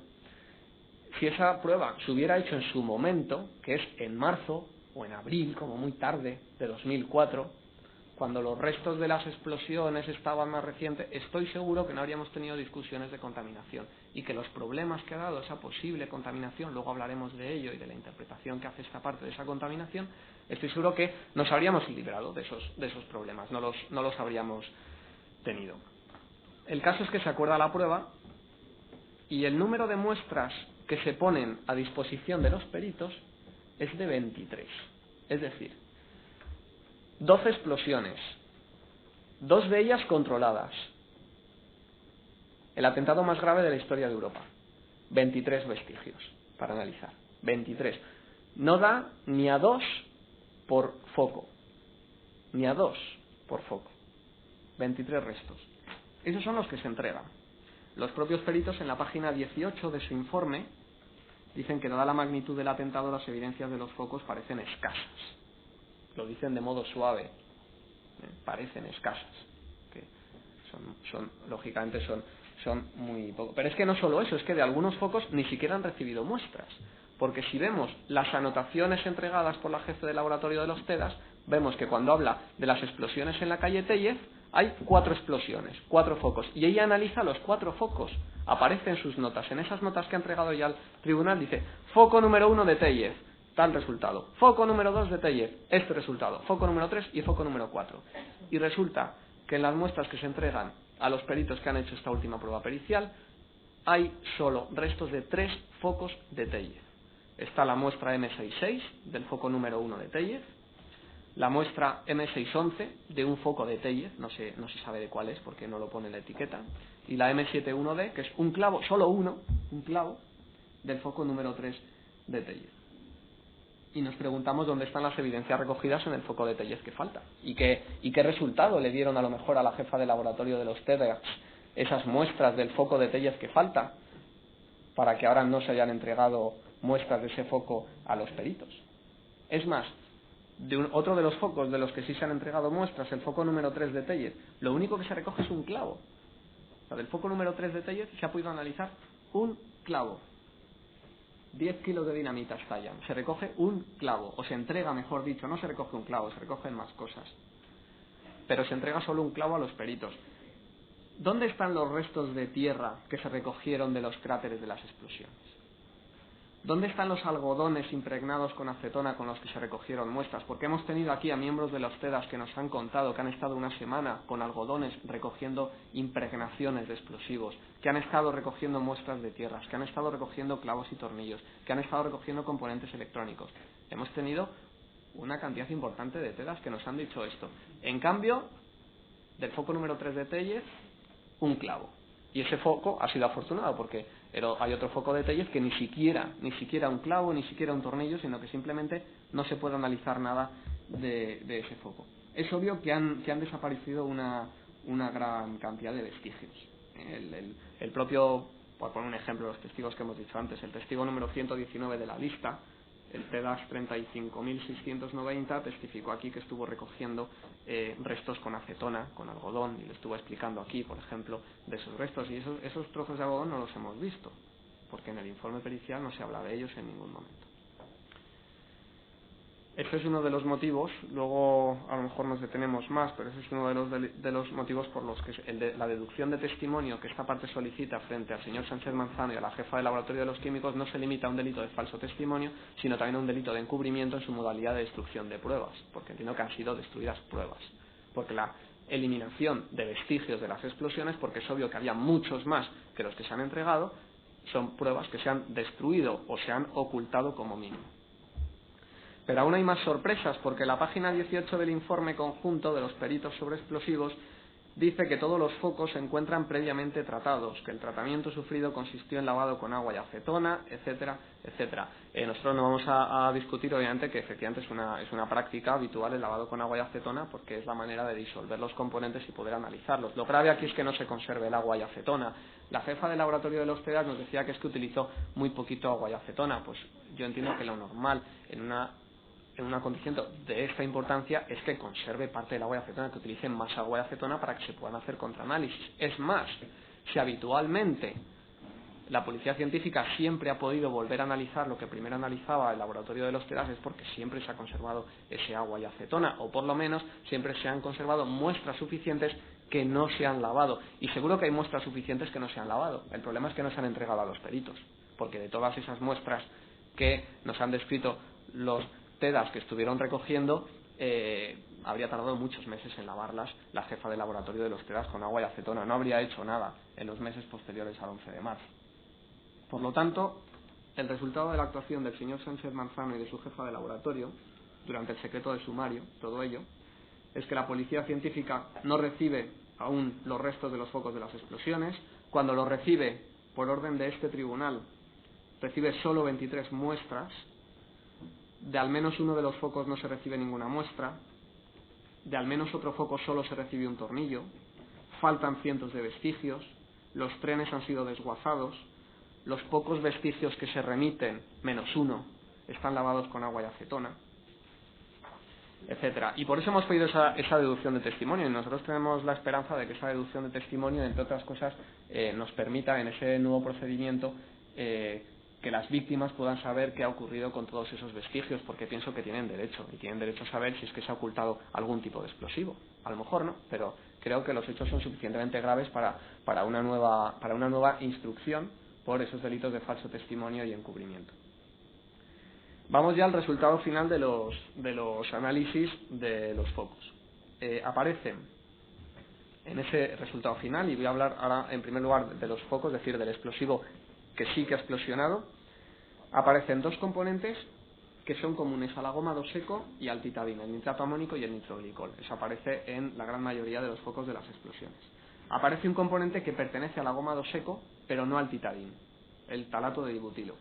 S2: si esa prueba se hubiera hecho en su momento, que es en marzo o en abril, como muy tarde, de 2004, cuando los restos de las explosiones estaban más recientes, estoy seguro que no habríamos tenido discusiones de contaminación y que los problemas que ha dado esa posible contaminación, luego hablaremos de ello y de la interpretación que hace esta parte de esa contaminación, estoy seguro que nos habríamos librado de esos problemas, no los habríamos tenido. El caso es que se acuerda la prueba y el número de muestras que se ponen a disposición de los peritos es de 23. Es decir, 12 explosiones, 2 de ellas controladas. El atentado más grave de la historia de Europa. 23 vestigios para analizar. 23. No da ni a 2 por foco. Ni a 2 por foco. 23 restos. Esos son los que se entregan. Los propios peritos en la página 18 de su informe dicen que dada la magnitud del atentado las evidencias de los focos parecen escasas. Lo dicen de modo suave, parecen escasas, que lógicamente son muy poco. Pero es que no solo eso, es que de algunos focos ni siquiera han recibido muestras, porque si vemos las anotaciones entregadas por la jefe del laboratorio de los TEDAS, vemos que cuando habla de las explosiones en la calle Tellez, hay 4 explosiones, 4 focos, y ella analiza los 4 focos, aparece en sus notas, en esas notas que ha entregado ya al tribunal, dice, foco número 1 de Tellez, tal resultado, foco número 2 de Tellez, este resultado, foco número 3 y foco número 4. Y resulta que en las muestras que se entregan a los peritos que han hecho esta última prueba pericial, hay solo restos de 3 focos de Tellez. Está la muestra M66 del foco número 1 de Tellez, la muestra M611 de un foco de Tellez, no se sabe de cuál es porque no lo pone en la etiqueta, y la M71D, que es un clavo, solo uno, un clavo, del foco número 3 de Tellez. Y nos preguntamos dónde están las evidencias recogidas en el foco de Tellez que falta. Y qué resultado le dieron a lo mejor a la jefa de laboratorio de los TEDAS esas muestras del foco de Tellez que falta, para que ahora no se hayan entregado muestras de ese foco a los peritos. Es más, otro de los focos de los que sí se han entregado muestras, el foco número 3 de Tellez, lo único que se recoge es un clavo. O sea, del foco número 3 de Tellez se ha podido analizar un clavo. 10 kilos de dinamita estallan. Se recoge un clavo, o se entrega, mejor dicho, no se recoge un clavo, se recogen más cosas. Pero se entrega solo un clavo a los peritos. ¿Dónde están los restos de tierra que se recogieron de los cráteres de las explosiones? ¿Dónde están los algodones impregnados con acetona con los que se recogieron muestras? Porque hemos tenido aquí a miembros de los TEDAS que nos han contado que han estado una semana con algodones recogiendo impregnaciones de explosivos, que han estado recogiendo muestras de tierras, que han estado recogiendo clavos y tornillos, que han estado recogiendo componentes electrónicos. Hemos tenido una cantidad importante de TEDAS que nos han dicho esto. En cambio, del foco número 3 de Tellez, un clavo. Y ese foco ha sido afortunado porque hay otro foco de Tellez que ni siquiera un clavo, ni siquiera un tornillo, sino que simplemente no se puede analizar nada de ese foco. Es obvio que han desaparecido una gran cantidad de vestigios. El propio, por poner un ejemplo, los testigos que hemos dicho antes, el testigo número 119 de la lista, el TEDAS 35.690, testificó aquí que estuvo recogiendo restos con acetona, con algodón, y le estuvo explicando aquí, por ejemplo, de esos restos. Y esos trozos de algodón no los hemos visto, porque en el informe pericial no se habla de ellos en ningún momento. Este es uno de los motivos, luego a lo mejor nos detenemos más, pero ese es uno de los motivos por los que la deducción de testimonio que esta parte solicita frente al señor Sánchez Manzano y a la jefa del Laboratorio de los Químicos no se limita a un delito de falso testimonio, sino también a un delito de encubrimiento en su modalidad de destrucción de pruebas, porque entiendo que han sido destruidas pruebas, porque la eliminación de vestigios de las explosiones, porque es obvio que había muchos más que los que se han entregado, son pruebas que se han destruido o se han ocultado como mínimo. Pero aún hay más sorpresas, porque la página 18 del informe conjunto de los peritos sobre explosivos dice que todos los focos se encuentran previamente tratados, que el tratamiento sufrido consistió en lavado con agua y acetona, etcétera, etcétera. Nosotros no vamos a discutir, obviamente, que efectivamente es una práctica habitual el lavado con agua y acetona, porque es la manera de disolver los componentes y poder analizarlos. Lo grave aquí es que no se conserve el agua y acetona. La jefa del Laboratorio de los TEDAS nos decía que es que utilizó muy poquito agua y acetona. Pues yo entiendo que lo normal en un acontecimiento de esta importancia es que conserve parte del agua de acetona, que utilicen más agua de acetona para que se puedan hacer contraanálisis. Es más, si habitualmente la policía científica siempre ha podido volver a analizar lo que primero analizaba el Laboratorio de los TEDAS, es porque siempre se ha conservado ese agua y acetona, o por lo menos siempre se han conservado muestras suficientes que no se han lavado. Y seguro que hay muestras suficientes que no se han lavado. El problema es que no se han entregado a los peritos, porque de todas esas muestras que nos han descrito los TEDAS que estuvieron recogiendo, habría tardado muchos meses en lavarlas la jefa del Laboratorio de los TEDAS con agua y acetona. No habría hecho nada en los meses posteriores al 11 de marzo. Por lo tanto, el resultado de la actuación del señor Sánchez Manzano y de su jefa de laboratorio, durante el secreto de sumario, todo ello, es que la policía científica no recibe aún los restos de los focos de las explosiones. Cuando los recibe, por orden de este tribunal, recibe solo 23 muestras. De al menos uno de los focos no se recibe ninguna muestra, de al menos otro foco solo se recibe un tornillo, faltan cientos de vestigios, los trenes han sido desguazados, los pocos vestigios que se remiten, menos uno, están lavados con agua y acetona, etcétera. Y por eso hemos pedido esa deducción de testimonio, y nosotros tenemos la esperanza de que esa deducción de testimonio, entre otras cosas, nos permita en ese nuevo procedimiento que las víctimas puedan saber qué ha ocurrido con todos esos vestigios, porque pienso que tienen derecho a saber si es que se ha ocultado algún tipo de explosivo. A lo mejor no, pero creo que los hechos son suficientemente graves para una nueva instrucción por esos delitos de falso testimonio y encubrimiento. Vamos ya al resultado final de los análisis de los focos. Aparecen en ese resultado final, y voy a hablar ahora en primer lugar de los focos, es decir, del explosivo que sí que ha explosionado, aparecen dos componentes que son comunes al agomado seco y al titadina, el nitrato amónico y el nitroglicol. Eso aparece en la gran mayoría de los focos de las explosiones. Aparece un componente que pertenece al agomado seco, pero no al titadín, el talato de dibutilo.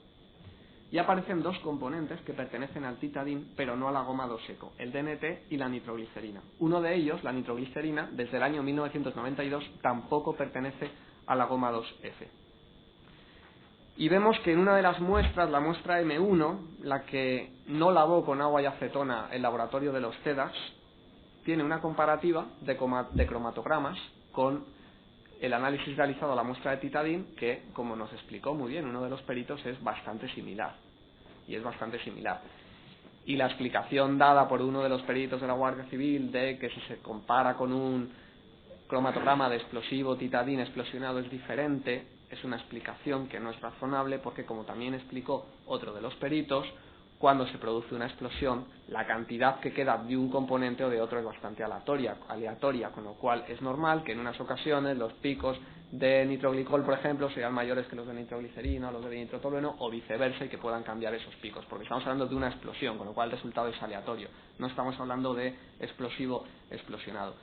S2: Y aparecen dos componentes que pertenecen al titadín, pero no al agomado seco, el DNT y la nitroglicerina. Uno de ellos, la nitroglicerina, desde el año 1992 tampoco pertenece al agomado F. Y vemos que en una de las muestras, la muestra M1, la que no lavó con agua y acetona el laboratorio de los TEDAS, tiene una comparativa de cromatogramas con el análisis realizado a la muestra de titadín, que, como nos explicó muy bien uno de los peritos, es bastante similar. Y la explicación dada por uno de los peritos de la Guardia Civil de que si se compara con un cromatograma de explosivo titadín explosionado es diferente, es una explicación que no es razonable, porque, como también explicó otro de los peritos, cuando se produce una explosión, la cantidad que queda de un componente o de otro es bastante aleatoria, con lo cual es normal que en unas ocasiones los picos de nitroglicol, por ejemplo, sean mayores que los de nitroglicerina o los de nitrotolueno, o viceversa, y que puedan cambiar esos picos, porque estamos hablando de una explosión, con lo cual el resultado es aleatorio, no estamos hablando de explosivo explosionado.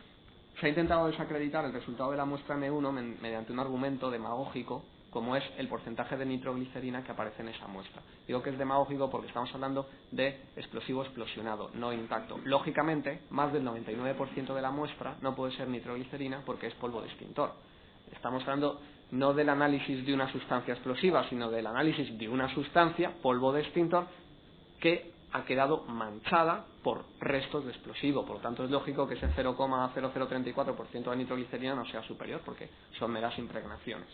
S2: Se ha intentado desacreditar el resultado de la muestra M1 mediante un argumento demagógico, como es el porcentaje de nitroglicerina que aparece en esa muestra. Digo que es demagógico porque estamos hablando de explosivo explosionado, no intacto. Lógicamente, más del 99% de la muestra no puede ser nitroglicerina porque es polvo de extintor. Estamos hablando no del análisis de una sustancia explosiva, sino del análisis de una sustancia, polvo de extintor, que ha quedado manchada por restos de explosivo. Por lo tanto, es lógico que ese 0,0034% de nitroglicerina no sea superior, porque son meras impregnaciones.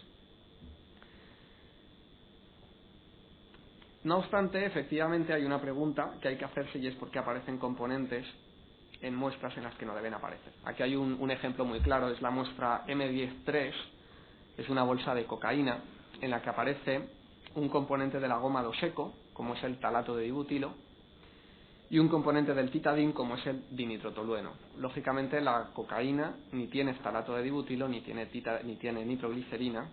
S2: No obstante, efectivamente hay una pregunta que hay que hacerse, y es por qué aparecen componentes en muestras en las que no deben aparecer. Aquí hay un ejemplo muy claro, es la muestra M10-3, es una bolsa de cocaína en la que aparece un componente de la goma doseco, como es el talato de dibutilo, y un componente del titadín, como es el dinitrotolueno. Lógicamente, la cocaína ni tiene talato de dibutilo, ni tiene nitroglicerina,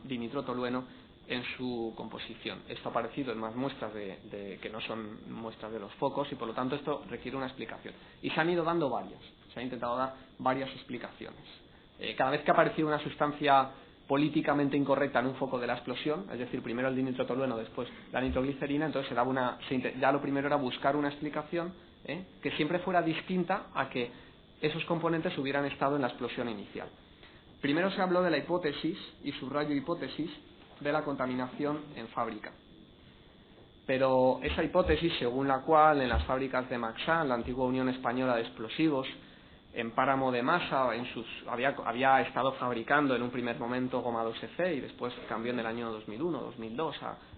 S2: dinitrotolueno en su composición. Esto ha aparecido en más muestras que no son muestras de los focos, y por lo tanto esto requiere una explicación. Y se han ido dando varias, se han intentado dar varias explicaciones. Cada vez que ha aparecido una sustancia políticamente incorrecta en un foco de la explosión, es decir, primero el dinitrotolueno, después la nitroglicerina, entonces ya lo primero era buscar una explicación que siempre fuera distinta a que esos componentes hubieran estado en la explosión inicial. Primero se habló de la hipótesis, y subrayo hipótesis, de la contaminación en fábrica. Pero esa hipótesis, según la cual en las fábricas de Maxan, la antigua Unión Española de Explosivos, en Páramo de Masa, había estado fabricando en un primer momento goma 2EC, y después cambió en el año 2001-2002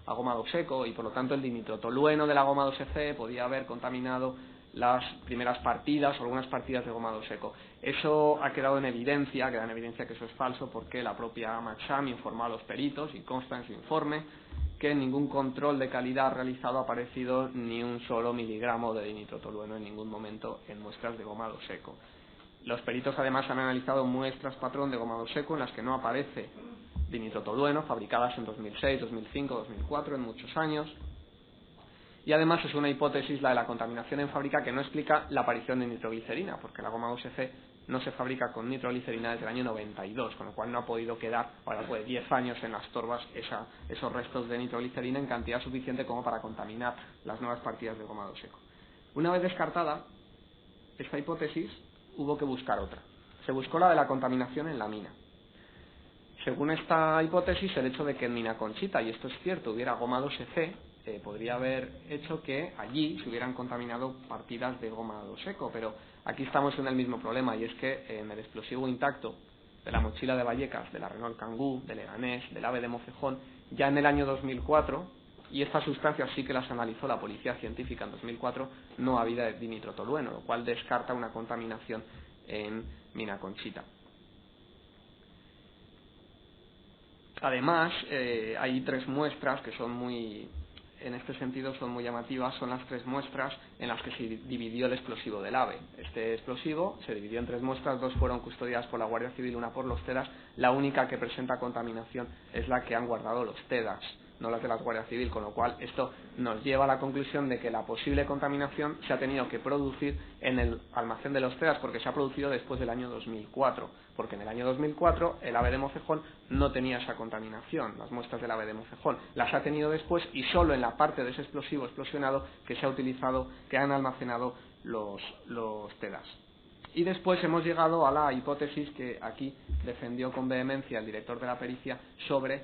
S2: a goma doseco, y por lo tanto el dinitrotolueno de la goma 2EC podía haber contaminado las primeras partidas o algunas partidas de goma doseco. Eso ha quedado en evidencia, que eso es falso, porque la propia Maxam informó a los peritos, y consta en su informe, que en ningún control de calidad realizado ha aparecido ni un solo miligramo de dinitrotolueno en ningún momento en muestras de goma doseco. Los peritos además han analizado muestras patrón de goma doseco en las que no aparece dinitrotolueno, fabricadas en 2006, 2005, 2004, en muchos años. Y además es una hipótesis, la de la contaminación en fábrica, que no explica la aparición de nitroglicerina, porque la goma 2EC no se fabrica con nitroglicerina desde el año 92, con lo cual no ha podido quedar, ahora después de 10 años en las torbas, esos restos de nitroglicerina en cantidad suficiente como para contaminar las nuevas partidas de goma doseco. Una vez descartada esta hipótesis, hubo que buscar otra. Se buscó la de la contaminación en la mina. Según esta hipótesis, el hecho de que en Mina Conchita, y esto es cierto, hubiera goma 2EC, podría haber hecho que allí se hubieran contaminado partidas de goma doseco, pero aquí estamos en el mismo problema, y es que en el explosivo intacto de la mochila de Vallecas, de la Renault Kangoo, de Leganés, del AVE de Mocejón, ya en el año 2004, y estas sustancias sí que las analizó la policía científica en 2004, no había dinitrotolueno, lo cual descarta una contaminación en Mina Conchita. Además, hay 3 muestras que son en este sentido son muy llamativas, son las 3 muestras en las que se dividió el explosivo del AVE. Este explosivo se dividió en 3 muestras, 2 fueron custodiadas por la Guardia Civil, una por los TEDAS. La única que presenta contaminación es la que han guardado los TEDAS, no las de la Guardia Civil, con lo cual esto nos lleva a la conclusión de que la posible contaminación se ha tenido que producir en el almacén de los TEDAS, porque se ha producido después del año 2004, porque en el año 2004 el AVE de Mocejón no tenía esa contaminación, las muestras del AVE de Mocejón las ha tenido después, y solo en la parte de ese explosivo explosionado que se ha utilizado, que han almacenado los TEDAS. Y después hemos llegado a la hipótesis que aquí defendió con vehemencia el director de la pericia sobre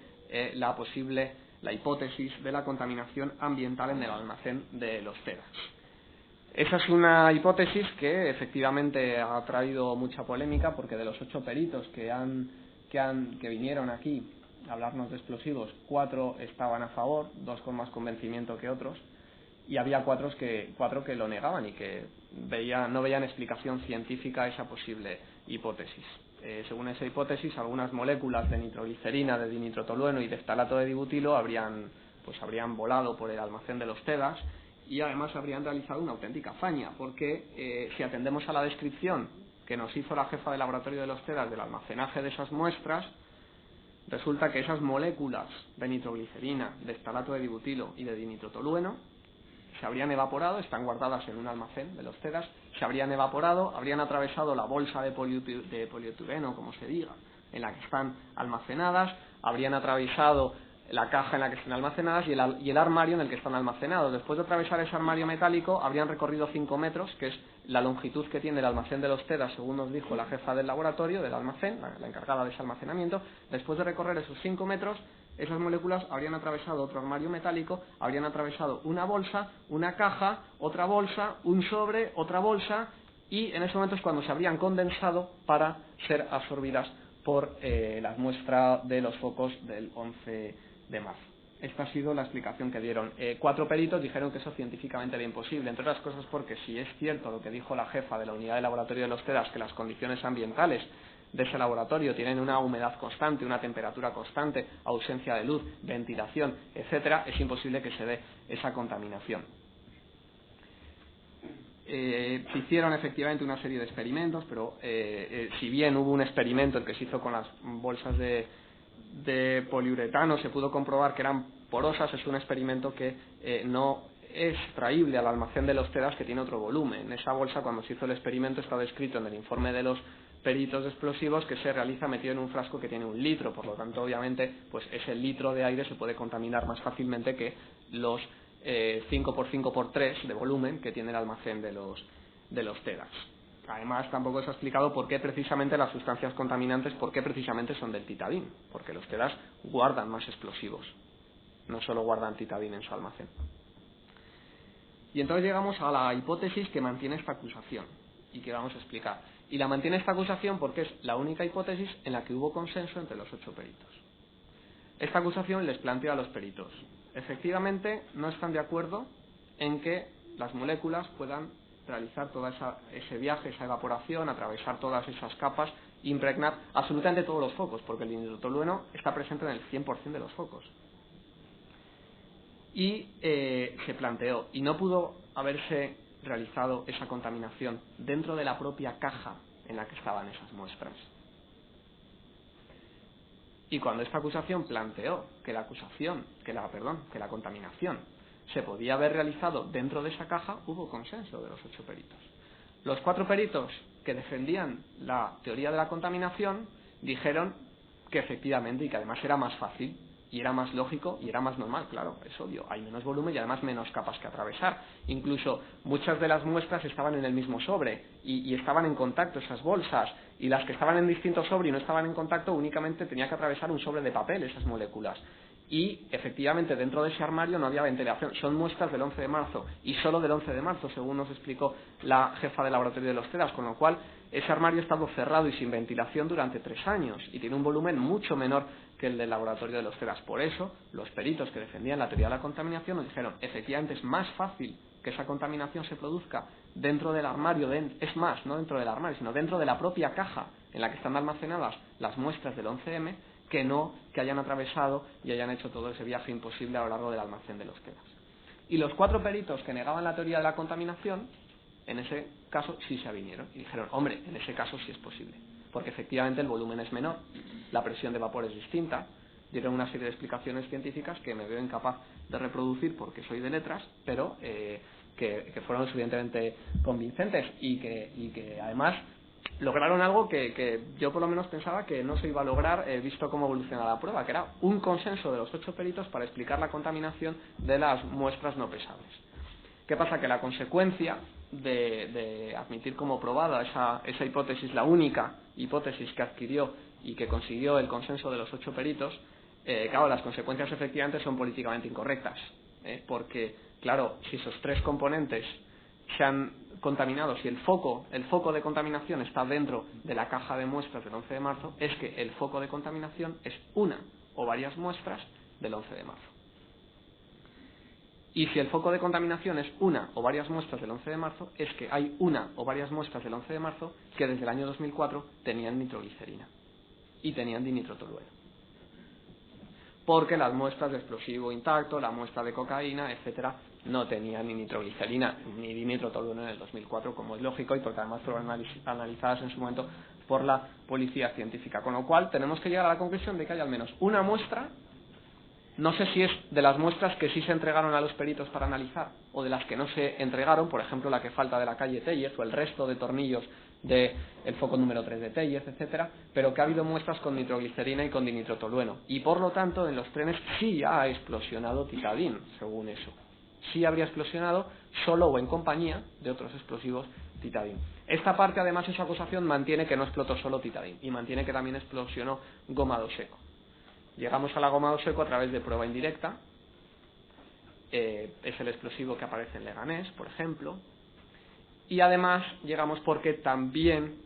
S2: la hipótesis de la contaminación ambiental en el almacén de los TEDAS. Esa es una hipótesis que efectivamente ha traído mucha polémica, porque de los 8 peritos que vinieron aquí a hablarnos de explosivos, 4 estaban a favor, 2 con más convencimiento que otros, y había 4 que lo negaban y que no veían explicación científica a esa posible hipótesis. Según esa hipótesis, algunas moléculas de nitroglicerina, de dinitrotolueno y de estalato de dibutilo habrían volado por el almacén de los TEDAS, y además habrían realizado una auténtica hazaña, porque si atendemos a la descripción que nos hizo la jefa de laboratorio de los TEDAS del almacenaje de esas muestras, resulta que esas moléculas de nitroglicerina, de estalato de dibutilo y de dinitrotolueno se habrían evaporado, están guardadas en un almacén de los TEDAS, se habrían evaporado, habrían atravesado la bolsa de polietileno, como se diga, en la que están almacenadas, habrían atravesado la caja en la que están almacenadas y el armario en el que están almacenados. Después de atravesar ese armario metálico, habrían recorrido 5 metros, que es la longitud que tiene el almacén de los TEDAS, según nos dijo la jefa del laboratorio, del almacén, la encargada de ese almacenamiento. Después de recorrer esos 5 metros, esas moléculas habrían atravesado otro armario metálico, habrían atravesado una bolsa, una caja, otra bolsa, un sobre, otra bolsa, y en ese momento es cuando se habrían condensado para ser absorbidas por la muestra de los focos del 11 de marzo. Esta ha sido la explicación que dieron. 4 peritos dijeron que eso científicamente era imposible, entre otras cosas porque si es cierto lo que dijo la jefa de la unidad de laboratorio de los TEDAS, que las condiciones ambientales de ese laboratorio tienen una humedad constante, una temperatura constante, ausencia de luz, ventilación, etcétera, es imposible que se dé esa contaminación. Se hicieron efectivamente una serie de experimentos, pero si bien hubo un experimento el que se hizo con las bolsas de poliuretano, se pudo comprobar que eran porosas, es un experimento que no es traíble al almacén de los TEDAS, que tiene otro volumen. Esa bolsa, cuando se hizo el experimento, está descrito en el informe de los peritos de explosivos, que se realiza metido en un frasco que tiene 1 litro, por lo tanto, obviamente, pues ese litro de aire se puede contaminar más fácilmente que los 5x5x3 de volumen que tiene el almacén de los TEDAS. Además, tampoco se ha explicado por qué precisamente las sustancias contaminantes, por qué precisamente son del titadín, porque los TEDAS guardan más explosivos, no solo guardan titadín en su almacén. Y entonces llegamos a la hipótesis que mantiene esta acusación y que vamos a explicar. Y la mantiene esta acusación porque es la única hipótesis en la que hubo consenso entre los 8 peritos. Esta acusación les plantea a los peritos: efectivamente, no están de acuerdo en que las moléculas puedan realizar todo ese viaje, esa evaporación, atravesar todas esas capas, impregnar absolutamente todos los focos, porque el dinitrotolueno está presente en el 100% de los focos. Y se planteó, y no pudo haberse realizado esa contaminación dentro de la propia caja en la que estaban esas muestras. Y cuando esta acusación planteó que la contaminación se podía haber realizado dentro de esa caja, hubo consenso de los 8 peritos. Los 4 peritos que defendían la teoría de la contaminación dijeron que efectivamente, y que además era más fácil, y era más lógico, y era más normal, claro, es obvio, hay menos volumen y además menos capas que atravesar. Incluso muchas de las muestras estaban en el mismo sobre, y estaban en contacto esas bolsas, y las que estaban en distintos sobre y no estaban en contacto únicamente tenía que atravesar un sobre de papel esas moléculas. Y efectivamente dentro de ese armario no había ventilación. Son muestras del 11 de marzo y solo del 11 de marzo, según nos explicó la jefa del laboratorio de los TEDAS, con lo cual ese armario ha estado cerrado y sin ventilación durante 3 años y tiene un volumen mucho menor que el del laboratorio de los TEDAS. Por eso los peritos que defendían la teoría de la contaminación nos dijeron: efectivamente es más fácil que esa contaminación se produzca dentro del armario, es más, no dentro del armario, sino dentro de la propia caja en la que están almacenadas las muestras del 11M, que no que hayan atravesado y hayan hecho todo ese viaje imposible a lo largo del almacén de los TEDAS. Y los 4 peritos que negaban la teoría de la contaminación, en ese caso sí se avinieron y dijeron: hombre, en ese caso sí es posible, porque efectivamente el volumen es menor, la presión de vapor es distinta. Dieron una serie de explicaciones científicas que me veo incapaz de reproducir porque soy de letras, pero que fueron suficientemente convincentes y que además lograron algo que yo por lo menos pensaba que no se iba a lograr, visto cómo evolucionaba la prueba, que era un consenso de los 8 peritos para explicar la contaminación de las muestras no pesables. ¿Qué pasa? Que la consecuencia de admitir como probada esa hipótesis, la única hipótesis que adquirió y que consiguió el consenso de los 8 peritos, claro, las consecuencias efectivamente son políticamente incorrectas, porque, claro, si esos 3 componentes se han contaminado, si el foco de contaminación está dentro de la caja de muestras del 11 de marzo, es que el foco de contaminación es una o varias muestras del 11 de marzo. Y si el foco de contaminación es una o varias muestras del 11 de marzo, es que hay una o varias muestras del 11 de marzo que desde el año 2004 tenían nitroglicerina y tenían dinitrotolueno. Porque las muestras de explosivo intacto, la muestra de cocaína, etcétera, no tenían ni nitroglicerina ni dinitrotolueno en el 2004, como es lógico, y porque además fueron analizadas en su momento por la policía científica. Con lo cual tenemos que llegar a la conclusión de que hay al menos una muestra, no sé si es de las muestras que sí se entregaron a los peritos para analizar o de las que no se entregaron, por ejemplo la que falta de la calle Tellez o el resto de tornillos del foco número 3 de Tellez, etcétera, pero que ha habido muestras con nitroglicerina y con dinitrotolueno. Y por lo tanto, en los trenes sí ha explosionado titadín, según eso. Sí habría explosionado solo o en compañía de otros explosivos titadín. Esta parte, además, esa acusación mantiene que no explotó solo titadín y mantiene que también explosionó gomado seco. Llegamos al agomado seco a través de prueba indirecta. Es el explosivo que aparece en Leganés, por ejemplo. Y además llegamos porque también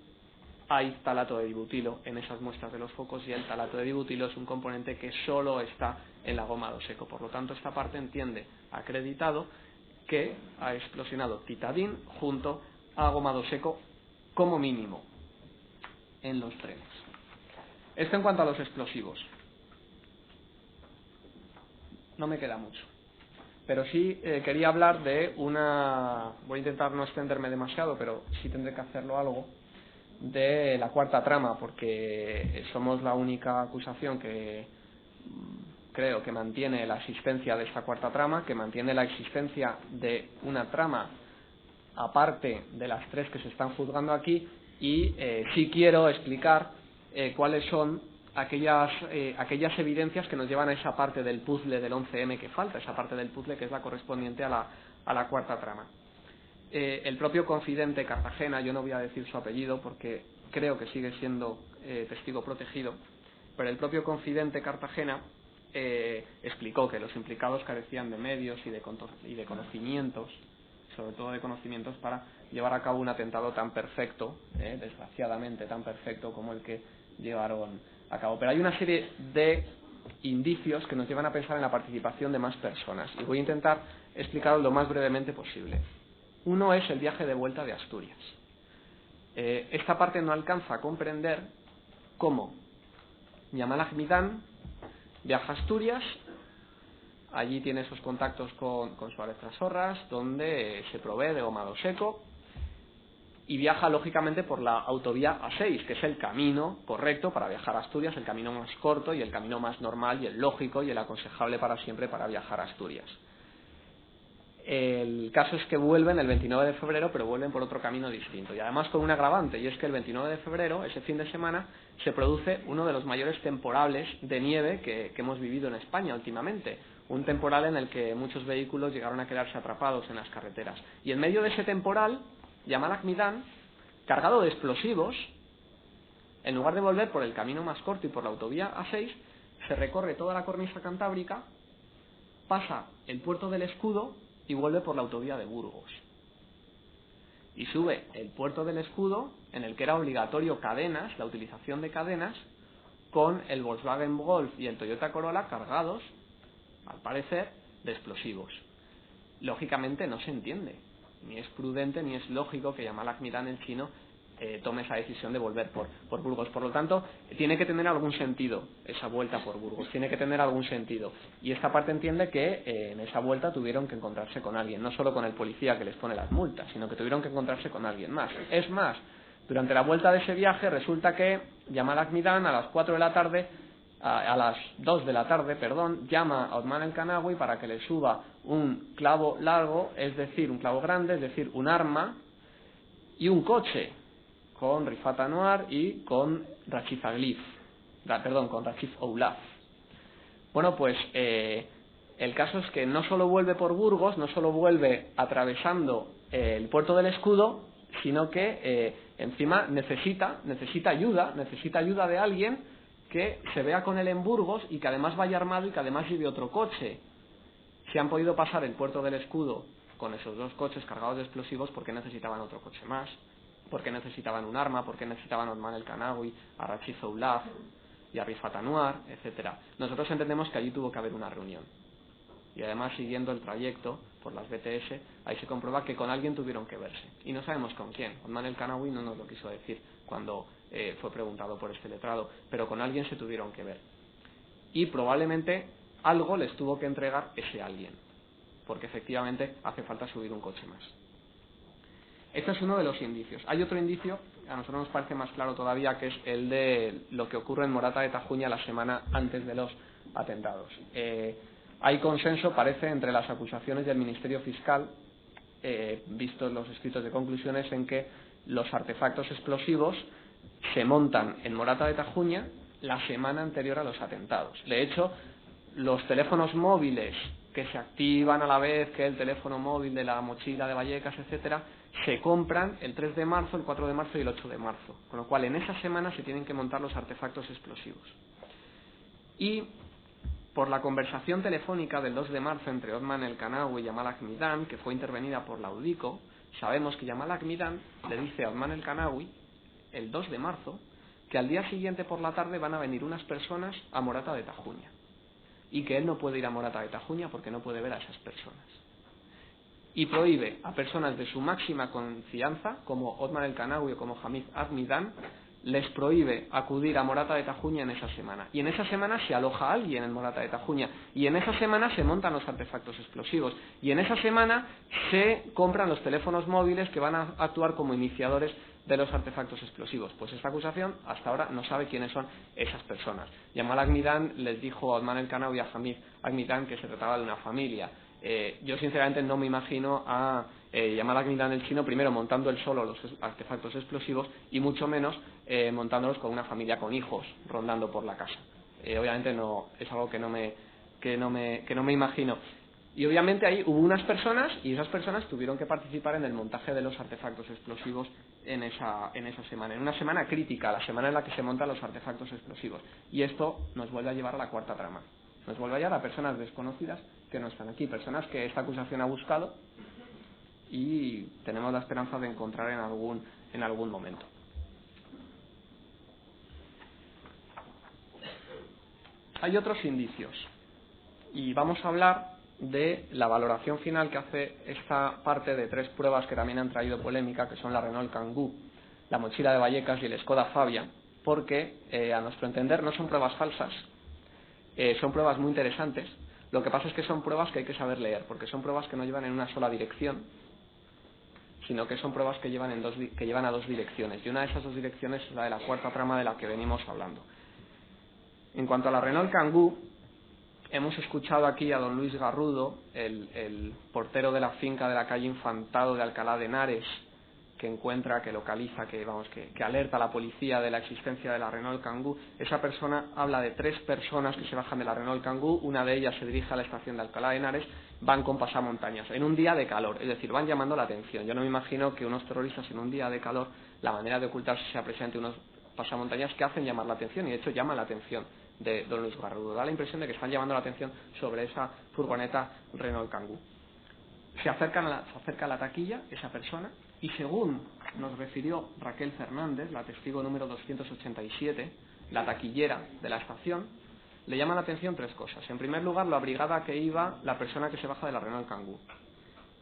S2: hay talato de dibutilo en esas muestras de los focos, y el talato de dibutilo es un componente que solo está en el agomado seco. Por lo tanto, esta parte entiende acreditado que ha explosionado titadín junto a agomado seco como mínimo en los trenes. Esto en cuanto a los explosivos. No me queda mucho. Pero sí quería hablar de una... Voy a intentar no extenderme demasiado, pero sí tendré que hacerlo algo, de la cuarta trama, porque somos la única acusación que creo que mantiene la existencia de esta cuarta trama, que mantiene la existencia de una trama aparte de las tres que se están juzgando aquí, y sí quiero explicar cuáles son aquellas evidencias que nos llevan a esa parte del puzzle del 11M que falta, esa parte del puzzle que es la correspondiente a la cuarta trama. El propio confidente Cartagena, yo no voy a decir su apellido porque creo que sigue siendo testigo protegido, pero el propio confidente Cartagena explicó que los implicados carecían de medios y de conocimientos, sobre todo de conocimientos para llevar a cabo un atentado tan perfecto, desgraciadamente tan perfecto como el que llevaron a cabo. Pero hay una serie de indicios que nos llevan a pensar en la participación de más personas, y voy a intentar explicarlo lo más brevemente posible. Uno es el viaje de vuelta de Asturias. Esta parte no alcanza a comprender cómo Yamal Ahmidán viaja a Asturias, allí tiene esos contactos con Suárez Trasorras, donde se provee de gomado seco, y viaja lógicamente por la autovía A6, que es el camino correcto para viajar a Asturias, el camino más corto y el camino más normal y el lógico y el aconsejable para siempre para viajar a Asturias. El caso es que vuelven el 29 de febrero, pero vuelven por otro camino distinto, y además con un agravante, y es que el 29 de febrero, ese fin de semana, se produce uno de los mayores temporales de nieve que hemos vivido en España últimamente, un temporal en el que muchos vehículos llegaron a quedarse atrapados en las carreteras. Y en medio de ese temporal, Yamal Ahmidán, cargado de explosivos, en lugar de volver por el camino más corto y por la autovía A6, se recorre toda la cornisa cantábrica, pasa el puerto del Escudo y vuelve por la autovía de Burgos. Y sube el puerto del Escudo, en el que era obligatorio cadenas, la utilización de cadenas, con el Volkswagen Golf y el Toyota Corolla cargados, al parecer, de explosivos. Lógicamente no se entiende, ni es prudente ni es lógico que Yamal Ahmidán, el chino, tome esa decisión de volver por Burgos. Por lo tanto, tiene que tener algún sentido esa vuelta por Burgos, tiene que tener algún sentido. Y esta parte entiende que en esa vuelta tuvieron que encontrarse con alguien, no solo con el policía que les pone las multas, sino que tuvieron que encontrarse con alguien más. Es más, durante la vuelta de ese viaje resulta que Yamal Ahmidán a las 4 de la tarde, a las 2 de la tarde, perdón, llama a Othman el Kanawi para que le suba un clavo largo, es decir, un clavo grande, es decir, un arma y un coche, con Rifat Anwar y con Rachid Oulaf. Bueno, pues el caso es que no solo vuelve por Burgos, no solo vuelve atravesando el puerto del Escudo, sino que encima necesita ayuda de alguien que se vea con él en Burgos y que además vaya armado y que además lleve otro coche. Si han podido pasar el puerto del Escudo con esos dos coches cargados de explosivos, ¿por qué necesitaban otro coche más? ¿Por qué necesitaban un arma? ¿Por qué necesitaban a Othman el Kanawi, a Rachid Oulaf y a Rifat Anwar, etcétera? Nosotros entendemos que allí tuvo que haber una reunión. Y además, siguiendo el trayecto por las BTS, ahí se comprueba que con alguien tuvieron que verse. Y no sabemos con quién. Othman el Kanawi no nos lo quiso decir cuando fue preguntado por este letrado, pero con alguien se tuvieron que ver. Y probablemente algo les tuvo que entregar ese alguien, porque efectivamente hace falta subir un coche más. Este es uno de los indicios. Hay otro indicio, a nosotros nos parece más claro todavía, que es el de lo que ocurre en Morata de Tajuña la semana antes de los atentados. Hay consenso, parece, entre las acusaciones del Ministerio Fiscal, vistos los escritos de conclusiones, en que los artefactos explosivos se montan en Morata de Tajuña la semana anterior a los atentados. De hecho, los teléfonos móviles que se activan a la vez que el teléfono móvil de la mochila de Vallecas, etcétera, se compran el 3 de marzo, el 4 de marzo y el 8 de marzo. Con lo cual, en esa semana se tienen que montar los artefactos explosivos. Y por la conversación telefónica del 2 de marzo entre Othman el-Kanawi y Yamal Ahmidan, que fue intervenida por la UDICO, sabemos que Yamal Ahmidan le dice a Othman el-Kanawi, el 2 de marzo, que al día siguiente por la tarde van a venir unas personas a Morata de Tajuña y que él no puede ir a Morata de Tajuña porque no puede ver a esas personas. Y prohíbe a personas de su máxima confianza, como Othman el-Kanawi o como Hamid Ahmidan, les prohíbe acudir a Morata de Tajuña en esa semana. Y en esa semana se aloja alguien en Morata de Tajuña. Y en esa semana se montan los artefactos explosivos. Y en esa semana se compran los teléfonos móviles que van a actuar como iniciadores de los artefactos explosivos. Pues esta acusación hasta ahora no sabe quiénes son esas personas. Yamal Ahmidan les dijo a Othman el-Kanawi y a Hamid Ahmidan que se trataba de una familia. Yo sinceramente no me imagino a Yamal Ahmidan el chino primero montando él solo los artefactos explosivos y mucho menos montándolos con una familia con hijos rondando por la casa. Obviamente no es algo que no me imagino. Y obviamente ahí hubo unas personas y esas personas tuvieron que participar en el montaje de los artefactos explosivos en esa semana, en una semana crítica, la semana en la que se montan los artefactos explosivos. Y esto nos vuelve a llevar a la cuarta trama. Nos vuelve a llevar a personas desconocidas que no están aquí, personas que esta acusación ha buscado y tenemos la esperanza de encontrar en algún momento. Hay otros indicios y vamos a hablar de la valoración final que hace esta parte de 3 pruebas que también han traído polémica, que son la Renault Kangoo, la mochila de Vallecas y el Skoda Fabia, porque a nuestro entender no son pruebas falsas, son pruebas muy interesantes. Lo que pasa es que son pruebas que hay que saber leer, porque son pruebas que no llevan en una sola dirección, sino que son pruebas que llevan a 2 direcciones, y una de esas 2 direcciones es la de la cuarta trama de la que venimos hablando. En cuanto a la Renault Kangoo, hemos escuchado aquí a don Luis Garrudo, el portero de la finca de la calle Infantado de Alcalá de Henares, que encuentra, que localiza, que alerta a la policía de la existencia de la Renault Kangoo. Esa persona habla de 3 personas que se bajan de la Renault Kangoo, una de ellas se dirige a la estación de Alcalá de Henares, van con pasamontañas, en un día de calor, es decir, van llamando la atención. Yo no me imagino que unos terroristas en un día de calor, la manera de ocultarse sea presente unos pasamontañas que hacen llamar la atención, y de hecho llaman la atención de don Luis Garrudo. Da la impresión de que están llamando la atención sobre esa furgoneta Renault Kangoo. Se acerca a la taquilla esa persona y, según nos refirió Raquel Fernández, la testigo número 287, la taquillera de la estación, le llama la atención 3 cosas. En primer lugar, lo abrigada que iba la persona que se baja de la Renault Kangoo.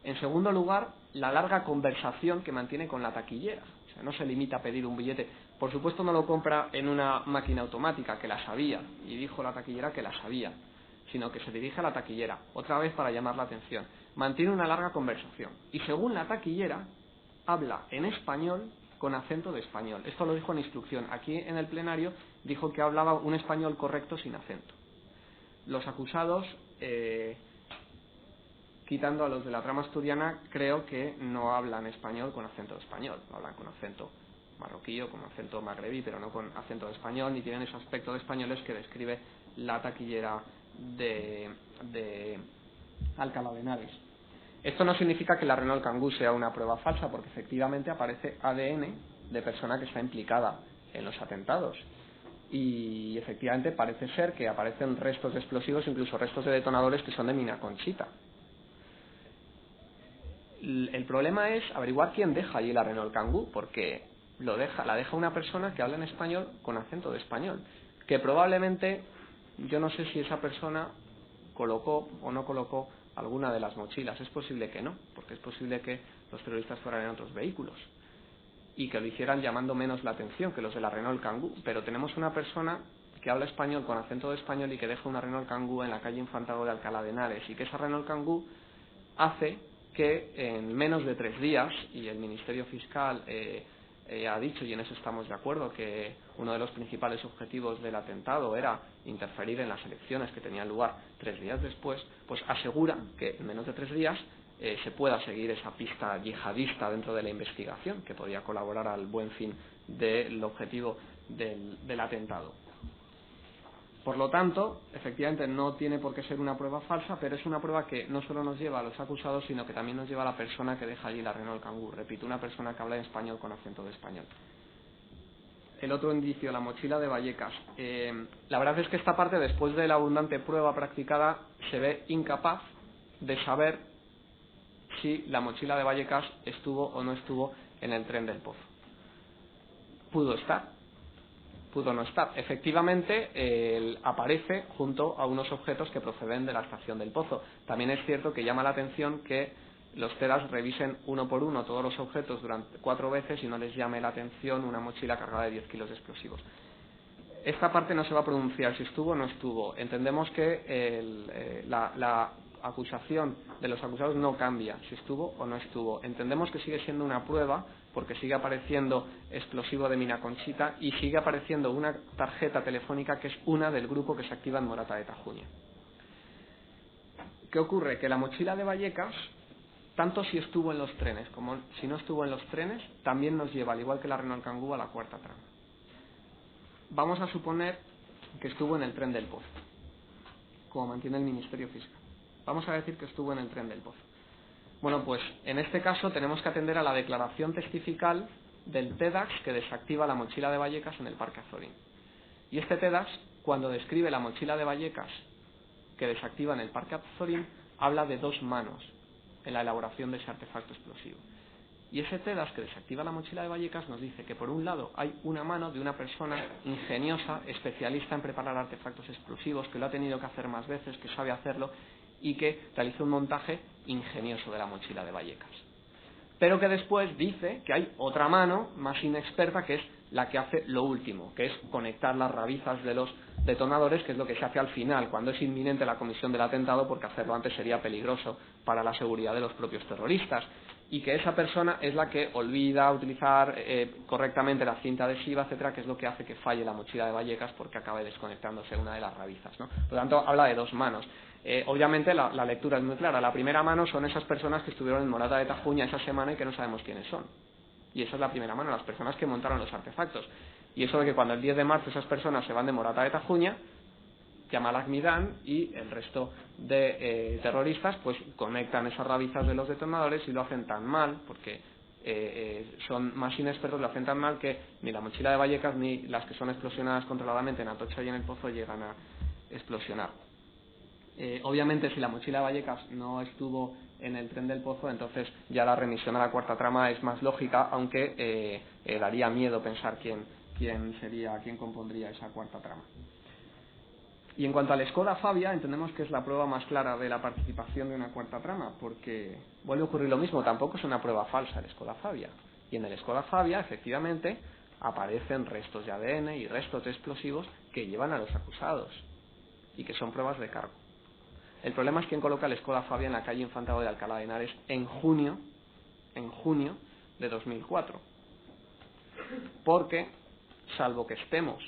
S2: En segundo lugar, la larga conversación que mantiene con la taquillera. O sea, no se limita a pedir un billete. Por supuesto no lo compra en una máquina automática, que la sabía, y dijo la taquillera que la sabía, sino que se dirige a la taquillera, otra vez para llamar la atención. Mantiene una larga conversación. Y según la taquillera, habla en español con acento de español. Esto lo dijo en instrucción. Aquí en el plenario dijo que hablaba un español correcto sin acento. Los acusados, quitando a los de la trama asturiana, creo que no hablan español con acento de español, no hablan con acento marroquí o con acento magrebí, pero no con acento de español, ni tienen ese aspecto de españoles que describe la taquillera de Alcalá de Henares. Esto no significa que la Renault Kangoo sea una prueba falsa, porque efectivamente aparece ADN de persona que está implicada en los atentados. Y efectivamente parece ser que aparecen restos de explosivos, incluso restos de detonadores que son de mina Conchita. El problema es averiguar quién deja allí la Renault Kangoo, porque la deja una persona que habla en español con acento de español, que probablemente, yo no sé si esa persona colocó o no colocó alguna de las mochilas. Es posible que no, porque es posible que los terroristas fueran en otros vehículos y que lo hicieran llamando menos la atención que los de la Renault Kangoo. Pero tenemos una persona que habla español con acento de español y que deja una Renault Kangoo en la calle Infantado de Alcalá de Henares, y que esa Renault Kangoo hace que en menos de 3 días, y el Ministerio Fiscal ha dicho, y en eso estamos de acuerdo, que uno de los principales objetivos del atentado era interferir en las elecciones que tenían lugar 3 días después, pues asegura que en menos de 3 días se pueda seguir esa pista yihadista dentro de la investigación, que podría colaborar al buen fin del objetivo del atentado. Por lo tanto, efectivamente no tiene por qué ser una prueba falsa, pero es una prueba que no solo nos lleva a los acusados, sino que también nos lleva a la persona que deja allí la Renault Kangoo. Repito, una persona que habla en español con acento de español. El otro indicio, la mochila de Vallecas. La verdad es que esta parte, después de la abundante prueba practicada, se ve incapaz de saber si la mochila de Vallecas estuvo o no estuvo en el tren del Pozo. Pudo estar, pudo no estar. Efectivamente, aparece junto a unos objetos que proceden de la estación del Pozo. También es cierto que llama la atención que los TEDAS revisen uno por uno todos los objetos durante 4 veces y no les llame la atención una mochila cargada de 10 kilos de explosivos. Esta parte no se va a pronunciar si estuvo o no estuvo. Entendemos que la acusación de los acusados no cambia si estuvo o no estuvo. Entendemos que sigue siendo una prueba porque sigue apareciendo explosivo de mina Conchita y sigue apareciendo una tarjeta telefónica que es una del grupo que se activa en Morata de Tajuña. ¿Qué ocurre? Que la mochila de Vallecas, tanto si estuvo en los trenes como si no estuvo en los trenes, también nos lleva, al igual que la Renault Kangoo, a la cuarta trama. Vamos a suponer que estuvo en el tren del Pozo, como mantiene el Ministerio Fiscal. Vamos a decir que estuvo en el tren del Pozo. Bueno, pues en este caso tenemos que atender a la declaración testifical del TEDAX que desactiva la mochila de Vallecas en el Parque Azorín. Y este TEDAX, cuando describe la mochila de Vallecas que desactiva en el Parque Azorín, habla de 2 manos en la elaboración de ese artefacto explosivo. Y ese TEDAX que desactiva la mochila de Vallecas nos dice que por un lado hay una mano de una persona ingeniosa, especialista en preparar artefactos explosivos, que lo ha tenido que hacer más veces, que sabe hacerlo y que realiza un montaje ingenioso de la mochila de Vallecas. Pero que después dice que hay otra mano más inexperta que es la que hace lo último, que es conectar las rabizas de los detonadores, que es lo que se hace al final, cuando es inminente la comisión del atentado, porque hacerlo antes sería peligroso para la seguridad de los propios terroristas. Y que esa persona es la que olvida utilizar correctamente la cinta adhesiva, etcétera, que es lo que hace que falle la mochila de Vallecas porque acabe desconectándose una de las rabizas, ¿no? Por lo tanto, habla de 2 manos. Obviamente la lectura es muy clara. La primera mano son esas personas que estuvieron en Morata de Tajuña esa semana y que no sabemos quiénes son. Y esa es la primera mano, las personas que montaron los artefactos. Y eso de que cuando el 10 de marzo esas personas se van de Morata de Tajuña, Yamal Agmidán y el resto de terroristas pues conectan esas rabizas de los detonadores y lo hacen tan mal, porque son más inexpertos, lo hacen tan mal que ni la mochila de Vallecas ni las que son explosionadas controladamente en Atocha y en el Pozo llegan a explosionar. Obviamente si la mochila de Vallecas no estuvo en el tren del Pozo, entonces ya la remisión a la cuarta trama es más lógica, aunque daría miedo pensar quién compondría esa cuarta trama. Y en cuanto al Skoda Fabia, entendemos que es la prueba más clara de la participación de una cuarta trama, porque vuelve a ocurrir lo mismo, tampoco es una prueba falsa el Skoda Fabia. Y en el Skoda Fabia, efectivamente, aparecen restos de ADN y restos de explosivos que llevan a los acusados y que son pruebas de cargo. El problema es quién coloca el Skoda Fabia en la calle Infantado de Alcalá de Henares en junio de 2004. Porque, salvo que estemos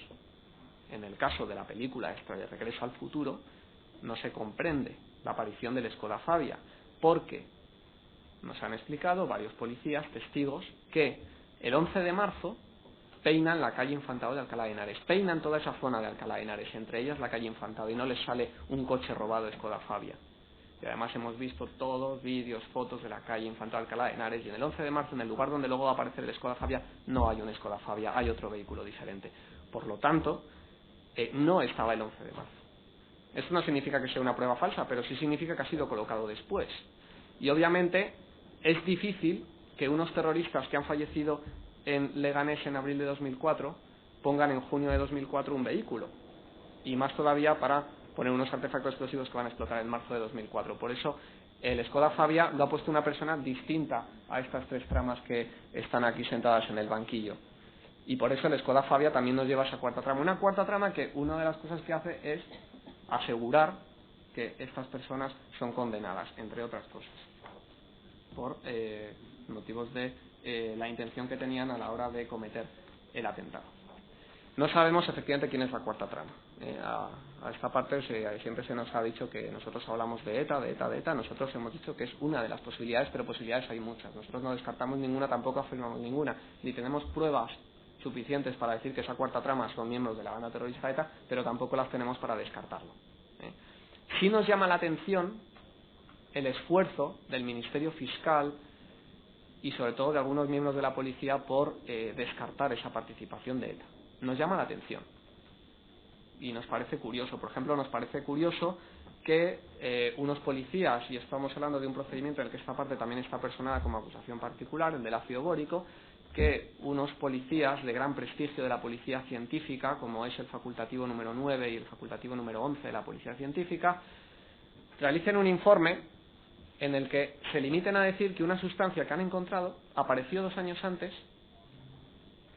S2: en el caso de la película esta de Regreso al Futuro, no se comprende la aparición del Skoda Fabia, porque nos han explicado varios policías, testigos, que el 11 de marzo peinan la calle Infantado de Alcalá de Henares, peinan toda esa zona de Alcalá de Henares, entre ellas la calle Infantado, y no les sale un coche robado Skoda Fabia. Y además hemos visto todos vídeos, fotos de la calle Infantado de Alcalá de Henares, y en el 11 de marzo, en el lugar donde luego va a aparecer el Skoda Fabia, no hay un Skoda Fabia, hay otro vehículo diferente. Por lo tanto, no estaba el 11 de marzo. Esto no significa que sea una prueba falsa, pero sí significa que ha sido colocado después. Y obviamente es difícil que unos terroristas que han fallecido en Leganés en abril de 2004 pongan en junio de 2004 un vehículo. Y más todavía para poner unos artefactos explosivos que van a explotar en marzo de 2004. Por eso el Skoda Fabia lo ha puesto una persona distinta a estas 3 tramas que están aquí sentadas en el banquillo. Y por eso el Skoda Fabia también nos lleva a esa cuarta trama. Una cuarta trama que una de las cosas que hace es asegurar que estas personas son condenadas, entre otras cosas, por motivos de la intención que tenían a la hora de cometer el atentado. No sabemos efectivamente quién es la cuarta trama. a esta parte siempre se nos ha dicho que nosotros hablamos de ETA, de ETA, de ETA. Nosotros hemos dicho que es una de las posibilidades, pero posibilidades hay muchas. Nosotros no descartamos ninguna, tampoco afirmamos ninguna, ni tenemos pruebas suficientes para decir que esa cuarta trama son miembros de la banda terrorista ETA, pero tampoco las tenemos para descartarlo. Sí nos llama la atención el esfuerzo del Ministerio Fiscal y sobre todo de algunos miembros de la policía por descartar esa participación de ETA. Nos llama la atención y nos parece curioso. Por ejemplo, nos parece curioso que unos policías, y estamos hablando de un procedimiento en el que esta parte también está personada como acusación particular, el del ácido bórico, que unos policías de gran prestigio de la policía científica, como es el facultativo número 9 y el facultativo número 11 de la policía científica, realicen un informe en el que se limiten a decir que una sustancia que han encontrado apareció 2 años antes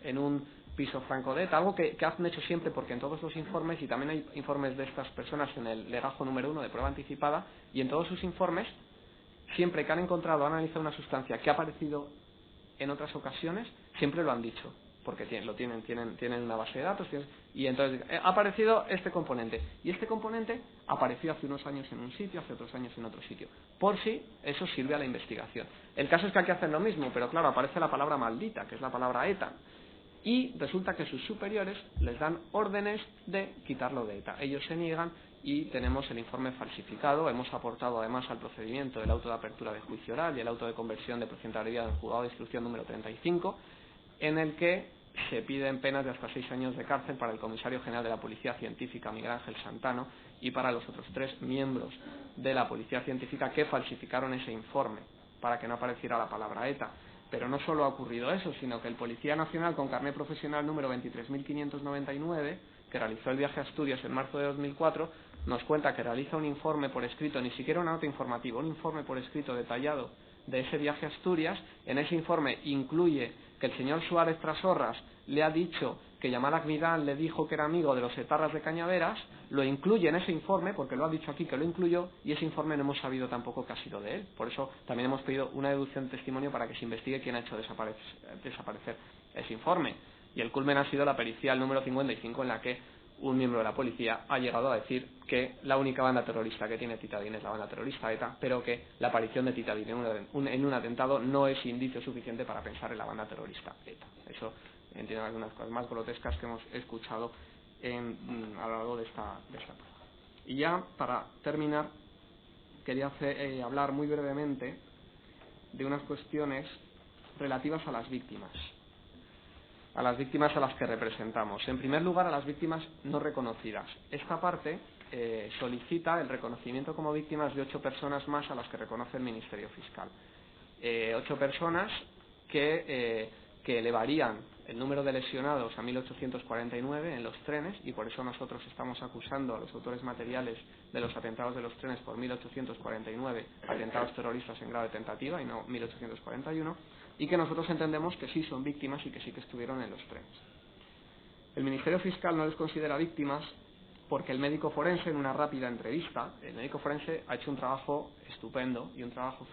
S2: en un piso franco de ETA, algo que han hecho siempre, porque en todos los informes, y también hay informes de estas personas en el legajo número 1 de prueba anticipada, y en todos sus informes, siempre que han encontrado o han analizado una sustancia que ha aparecido en otras ocasiones, siempre lo han dicho, porque tienen una base de datos, y entonces ha aparecido este componente, y este componente apareció hace unos años en un sitio, hace otros años en otro sitio, por si eso sirve a la investigación. El caso es que aquí hacen lo mismo, pero claro, aparece la palabra maldita, que es la palabra ETA, y resulta que sus superiores les dan órdenes de quitarlo de ETA. Ellos se niegan y tenemos el informe falsificado. Hemos aportado además al procedimiento el auto de apertura de juicio oral y el auto de conversión de procedibilidad del juzgado de instrucción número 35, en el que se piden penas de hasta 6 años de cárcel para el comisario general de la Policía Científica, Miguel Ángel Santano, y para los otros 3 miembros de la Policía Científica que falsificaron ese informe para que no apareciera la palabra ETA. Pero no solo ha ocurrido eso, sino que el Policía Nacional con carné profesional número 23.599, que realizó el viaje a Asturias en marzo de 2004, nos cuenta que realiza un informe por escrito, ni siquiera una nota informativa, un informe por escrito detallado de ese viaje a Asturias. En ese informe incluye que el señor Suárez Trasorras le ha dicho que Yamal Agmidán le dijo que era amigo de los etarras de Cañaveras, lo incluye en ese informe, porque lo ha dicho aquí que lo incluyó, y ese informe no hemos sabido tampoco que ha sido de él. Por eso también hemos pedido una deducción de testimonio para que se investigue quién ha hecho desaparecer ese informe. Y el culmen ha sido la pericial número 55, en la que un miembro de la policía ha llegado a decir que la única banda terrorista que tiene Titadín es la banda terrorista ETA, pero que la aparición de Titadín en un atentado no es indicio suficiente para pensar en la banda terrorista ETA. Eso entiendo algunas cosas más grotescas que hemos escuchado a lo largo de esta prueba. Y ya para terminar, quería hablar muy brevemente de unas cuestiones relativas a las víctimas a las que representamos. En primer lugar, a las víctimas no reconocidas. Esta parte solicita el reconocimiento como víctimas de 8 personas más a las que reconoce el Ministerio Fiscal. 8 personas que elevarían el número de lesionados a 1.849 en los trenes, y por eso nosotros estamos acusando a los autores materiales de los atentados de los trenes por 1.849 atentados terroristas en grado de tentativa y no 1.841, y que nosotros entendemos que sí son víctimas y que sí que estuvieron en los trenes. El Ministerio Fiscal no les considera víctimas porque el médico forense, en una rápida entrevista, el médico forense ha hecho un trabajo estupendo y un trabajo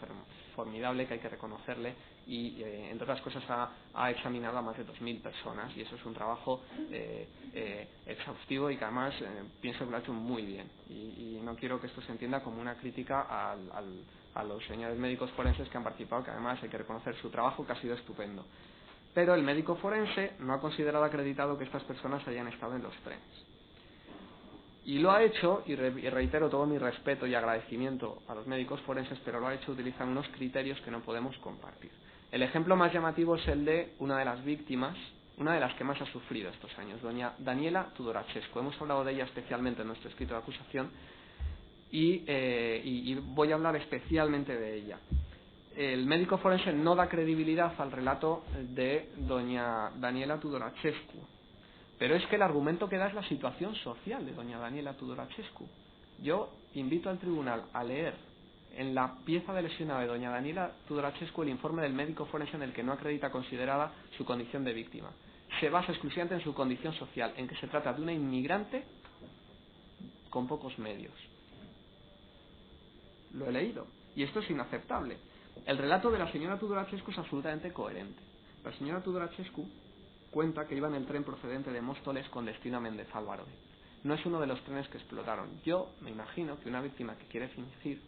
S2: formidable que hay que reconocerle, y entre otras cosas ha examinado a más de 2.000 personas, y eso es un trabajo exhaustivo y que además pienso que lo ha hecho muy bien, y no quiero que esto se entienda como una crítica a los señores médicos forenses que han participado, que además hay que reconocer su trabajo, que ha sido estupendo. Pero el médico forense no ha considerado acreditado que estas personas hayan estado en los trenes. Y lo ha hecho, y reitero todo mi respeto y agradecimiento a los médicos forenses, pero lo ha hecho utilizando unos criterios que no podemos compartir. El ejemplo más llamativo es el de una de las víctimas, una de las que más ha sufrido estos años, doña Daniela Tudorachescu. Hemos hablado de ella especialmente en nuestro escrito de acusación, y voy a hablar especialmente de ella. El médico forense no da credibilidad al relato de doña Daniela Tudorachescu, pero es que el argumento que da es la situación social de doña Daniela Tudorachescu. Yo invito al tribunal a leer en la pieza de lesionado de doña Daniela Tudorachescu el informe del médico forense en el que no acredita considerada su condición de víctima. Se basa exclusivamente en su condición social, en que se trata de una inmigrante con pocos medios. Lo he leído, y esto es inaceptable. El relato de la señora Tudorachescu es absolutamente coherente. La señora Tudorachescu cuenta que iba en el tren procedente de Móstoles con destino a Méndez Álvaro. no es uno de los trenes que explotaron. Yo me imagino que una víctima que quiere fingir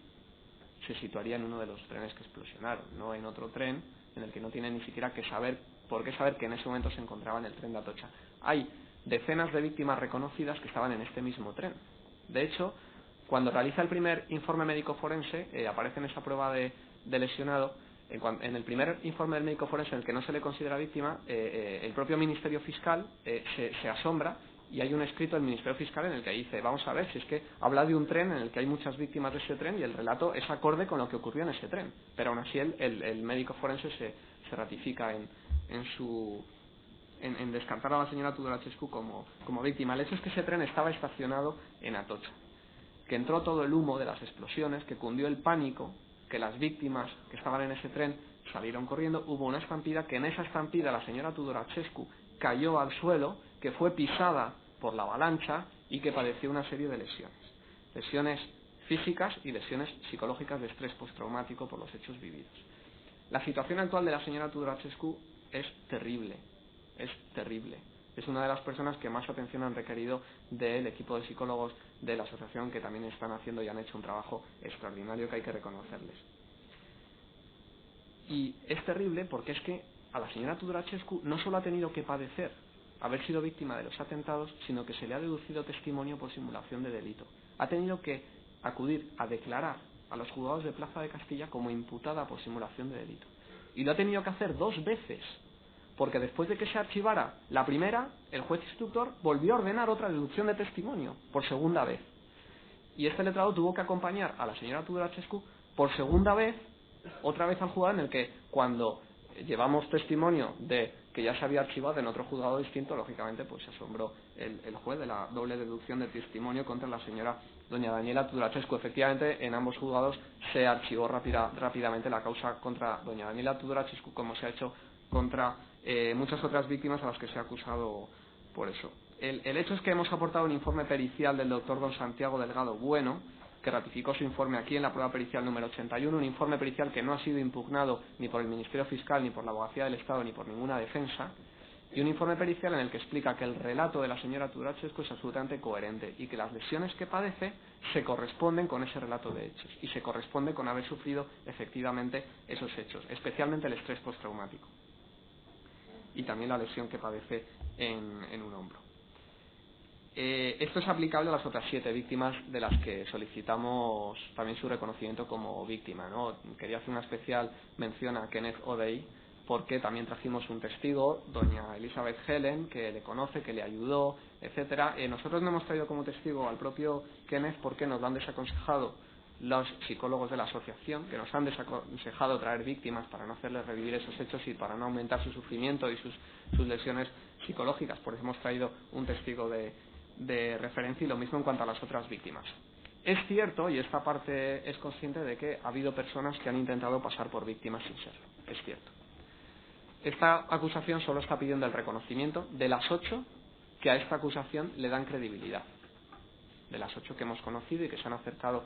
S2: se situaría en uno de los trenes que explosionaron, no en otro tren en el que no tiene ni siquiera por qué saber que en ese momento se encontraba en el tren de Atocha. Hay decenas de víctimas reconocidas que estaban en este mismo tren. De hecho, cuando realiza el primer informe médico forense, aparece en esa prueba de lesionado, en el primer informe del médico forense en el que no se le considera víctima, el propio Ministerio Fiscal se asombra, y hay un escrito del Ministerio Fiscal en el que dice, vamos a ver, si es que habla de un tren en el que hay muchas víctimas de ese tren y el relato es acorde con lo que ocurrió en ese tren. Pero aún así el médico forense se ratifica en descartar a la señora Tudoracescu como víctima. El hecho es que ese tren estaba estacionado en Atocha, que entró todo el humo de las explosiones, que cundió el pánico, que las víctimas que estaban en ese tren salieron corriendo, hubo una estampida, que en esa estampida la señora Tudoracescu cayó al suelo, que fue pisada por la avalancha y que padeció una serie de lesiones físicas y lesiones psicológicas de estrés postraumático por los hechos vividos. La situación actual de la señora Tudoracescu es terrible. Es una de las personas que más atención han requerido del equipo de psicólogos de la asociación, que también están haciendo y han hecho un trabajo extraordinario que hay que reconocerles. Y es terrible porque es que a la señora Tudoracescu no solo ha tenido que padecer haber sido víctima de los atentados, sino que se le ha deducido testimonio por simulación de delito. Ha tenido que acudir a declarar a los juzgados de Plaza de Castilla como imputada por simulación de delito. Y lo ha tenido que hacer 2 veces, porque después de que se archivara la primera, el juez instructor volvió a ordenar otra deducción de testimonio por segunda vez. Y este letrado tuvo que acompañar a la señora Tudoracescu por segunda vez, otra vez al juzgado, en el que cuando llevamos testimonio de que ya se había archivado en otro juzgado distinto, lógicamente pues se asombró el juez de la doble deducción de testimonio contra la señora doña Daniela Tudoracescu. Efectivamente, en ambos juzgados se archivó rápidamente la causa contra doña Daniela Tudoracescu, como se ha hecho contra muchas otras víctimas a las que se ha acusado por eso. El hecho es que hemos aportado un informe pericial del doctor don Santiago Delgado Bueno, que ratificó su informe aquí en la prueba pericial número 81, un informe pericial que no ha sido impugnado ni por el Ministerio Fiscal, ni por la Abogacía del Estado, ni por ninguna defensa, y un informe pericial en el que explica que el relato de la señora Tudoracescu es absolutamente coherente y que las lesiones que padece se corresponden con ese relato de hechos y se corresponde con haber sufrido efectivamente esos hechos, especialmente el estrés postraumático y también la lesión que padece en un hombro. Esto es aplicable a las otras 7 víctimas de las que solicitamos también su reconocimiento como víctima, ¿no? Quería hacer una especial mención a Kenneth O'Day, porque también trajimos un testigo, doña Elizabeth Helen, que le conoce, que le ayudó, etcétera. Nosotros no hemos traído como testigo al propio Kenneth porque nos lo han desaconsejado los psicólogos de la asociación, que nos han desaconsejado traer víctimas para no hacerles revivir esos hechos y para no aumentar su sufrimiento y sus lesiones psicológicas. Por eso hemos traído un testigo de referencia, y lo mismo en cuanto a las otras víctimas. Es cierto, y esta parte es consciente de que ha habido personas que han intentado pasar por víctimas sin serlo. Es cierto. Esta acusación solo está pidiendo el reconocimiento de las 8 que a esta acusación le dan credibilidad. De las 8 que hemos conocido y que se han acercado,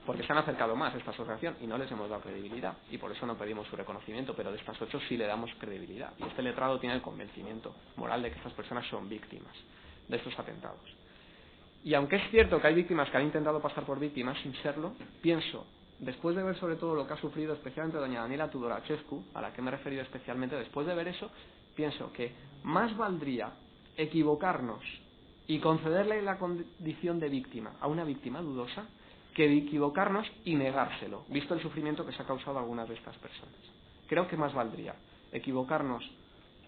S2: porque se han acercado más a esta asociación y no les hemos dado credibilidad, y por eso no pedimos su reconocimiento, pero de estas 8 sí le damos credibilidad. Y este letrado tiene el convencimiento moral de que estas personas son víctimas de estos atentados. Y aunque es cierto que hay víctimas que han intentado pasar por víctimas sin serlo, pienso, después de ver sobre todo lo que ha sufrido especialmente doña Daniela Tudoracescu, a la que me he referido especialmente, después de ver eso, pienso que más valdría equivocarnos y concederle la condición de víctima a una víctima dudosa que de equivocarnos y negárselo, visto el sufrimiento que se ha causado a algunas de estas personas. Creo que más valdría equivocarnos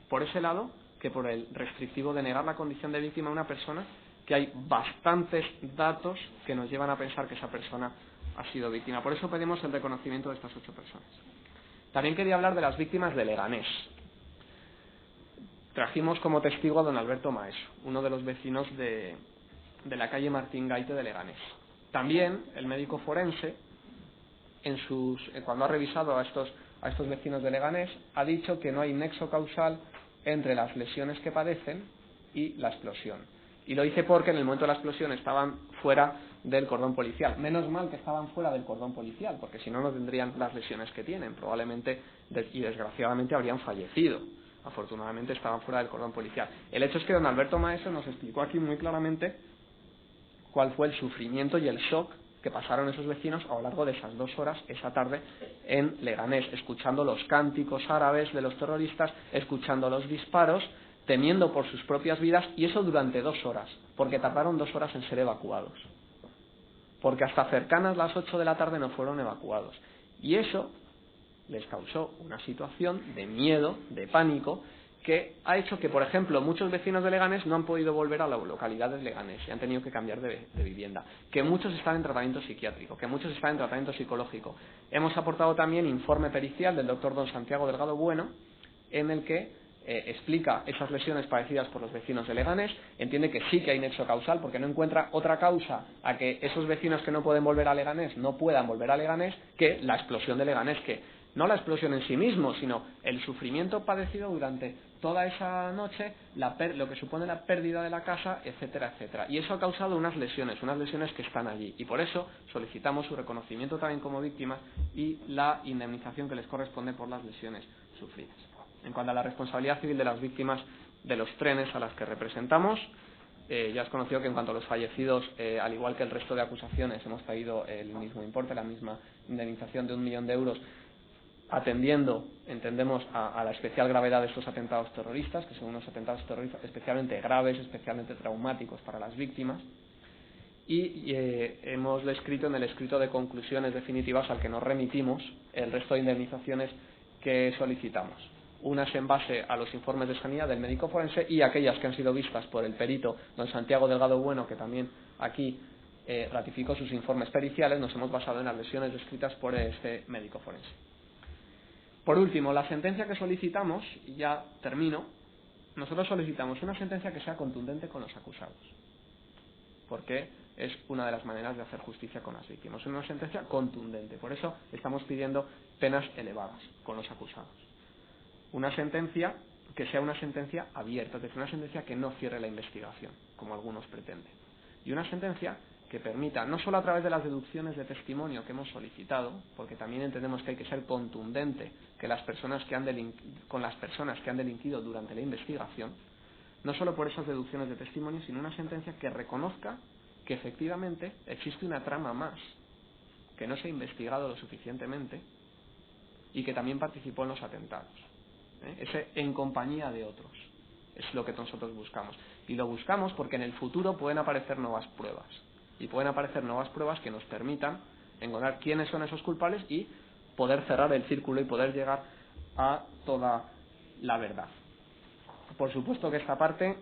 S2: por ese lado que por el restrictivo de negar la condición de víctima a una persona, que hay bastantes datos que nos llevan a pensar que esa persona ha sido víctima. Por eso pedimos el reconocimiento de estas 8 personas. También quería hablar de las víctimas de Leganés. Trajimos como testigo a don Alberto Maeso, uno de los vecinos de la calle Martín Gaite de Leganés. También el médico forense, cuando ha revisado a estos vecinos de Leganés, ha dicho que no hay nexo causal entre las lesiones que padecen y la explosión. Y lo dice porque en el momento de la explosión estaban fuera del cordón policial. Menos mal que estaban fuera del cordón policial, porque si no, no tendrían las lesiones que tienen. Probablemente y desgraciadamente habrían fallecido. Afortunadamente estaban fuera del cordón policial. El hecho es que don Alberto Maeso nos explicó aquí muy claramente cuál fue el sufrimiento y el shock que pasaron esos vecinos a lo largo de esas 2 horas esa tarde en Leganés, escuchando los cánticos árabes de los terroristas, escuchando los disparos, temiendo por sus propias vidas, y eso durante 2 horas, porque tardaron 2 horas en ser evacuados, porque hasta cercanas las 8 de la tarde no fueron evacuados, y eso les causó una situación de miedo, de pánico, que ha hecho que, por ejemplo, muchos vecinos de Leganés no han podido volver a la localidad de Leganés y han tenido que cambiar de vivienda, que muchos están en tratamiento psiquiátrico, que muchos están en tratamiento psicológico. Hemos aportado también informe pericial del doctor don Santiago Delgado Bueno, en el que explica esas lesiones padecidas por los vecinos de Leganés, entiende que sí que hay nexo causal, porque no encuentra otra causa a que esos vecinos que no pueden volver a Leganés no puedan volver a Leganés que la explosión de Leganés, que no la explosión en sí mismo, sino el sufrimiento padecido durante toda esa noche, lo que supone la pérdida de la casa, etcétera, etcétera. Y eso ha causado unas lesiones que están allí. Y por eso solicitamos su reconocimiento también como víctimas y la indemnización que les corresponde por las lesiones sufridas. En cuanto a la responsabilidad civil de las víctimas de los trenes a las que representamos, ya es conocido que en cuanto a los fallecidos, al igual que el resto de acusaciones, hemos traído el mismo importe, la misma indemnización de 1 millón de euros, atendiendo, entendemos, a la especial gravedad de estos atentados terroristas, que son unos atentados terroristas especialmente graves, especialmente traumáticos para las víctimas, y hemos descrito en el escrito de conclusiones definitivas al que nos remitimos el resto de indemnizaciones que solicitamos. Unas en base a los informes de sanidad del médico forense y aquellas que han sido vistas por el perito don Santiago Delgado Bueno, que también aquí ratificó sus informes periciales. Nos hemos basado en las lesiones descritas por este médico forense. Por último, la sentencia que solicitamos, y ya termino, nosotros solicitamos una sentencia que sea contundente con los acusados, porque es una de las maneras de hacer justicia con las víctimas, una sentencia contundente. Por eso estamos pidiendo penas elevadas con los acusados. Una sentencia que sea una sentencia abierta, es decir, una sentencia que no cierre la investigación, como algunos pretenden. Y una sentencia que permita, no solo a través de las deducciones de testimonio que hemos solicitado, porque también entendemos que hay que ser contundente que con las personas que han delinquido durante la investigación, no solo por esas deducciones de testimonio, sino una sentencia que reconozca que efectivamente existe una trama más, que no se ha investigado lo suficientemente y que también participó en los atentados. Ese en compañía de otros es lo que nosotros buscamos. Y lo buscamos porque en el futuro pueden aparecer nuevas pruebas. Y pueden aparecer nuevas pruebas que nos permitan encontrar quiénes son esos culpables y poder cerrar el círculo y poder llegar a toda la verdad. Por supuesto que esta parte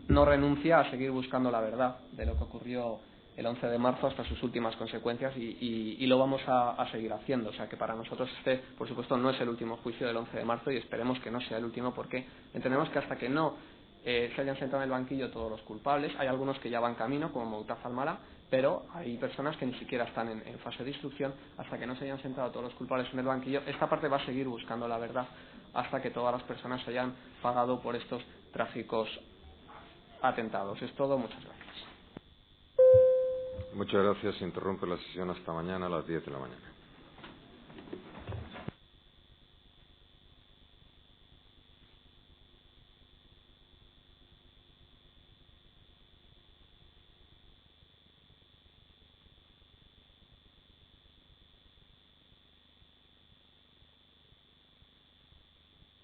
S2: no renuncia a seguir buscando la verdad de lo que ocurrió el 11 de marzo hasta sus últimas consecuencias y lo vamos a seguir haciendo. O sea que para nosotros por supuesto, no es el último juicio del 11 de marzo y esperemos que no sea el último, porque entendemos que hasta que no se hayan sentado en el banquillo todos los culpables, hay algunos que ya van camino, como Moutaz Almala, pero hay personas que ni siquiera están en fase de instrucción. Hasta que no se hayan sentado todos los culpables en el banquillo, esta parte va a seguir buscando la verdad hasta que todas las personas hayan pagado por estos trágicos atentados. Es todo, muchas gracias.
S1: Muchas gracias. Se interrumpe la sesión hasta mañana a las 10 de la mañana.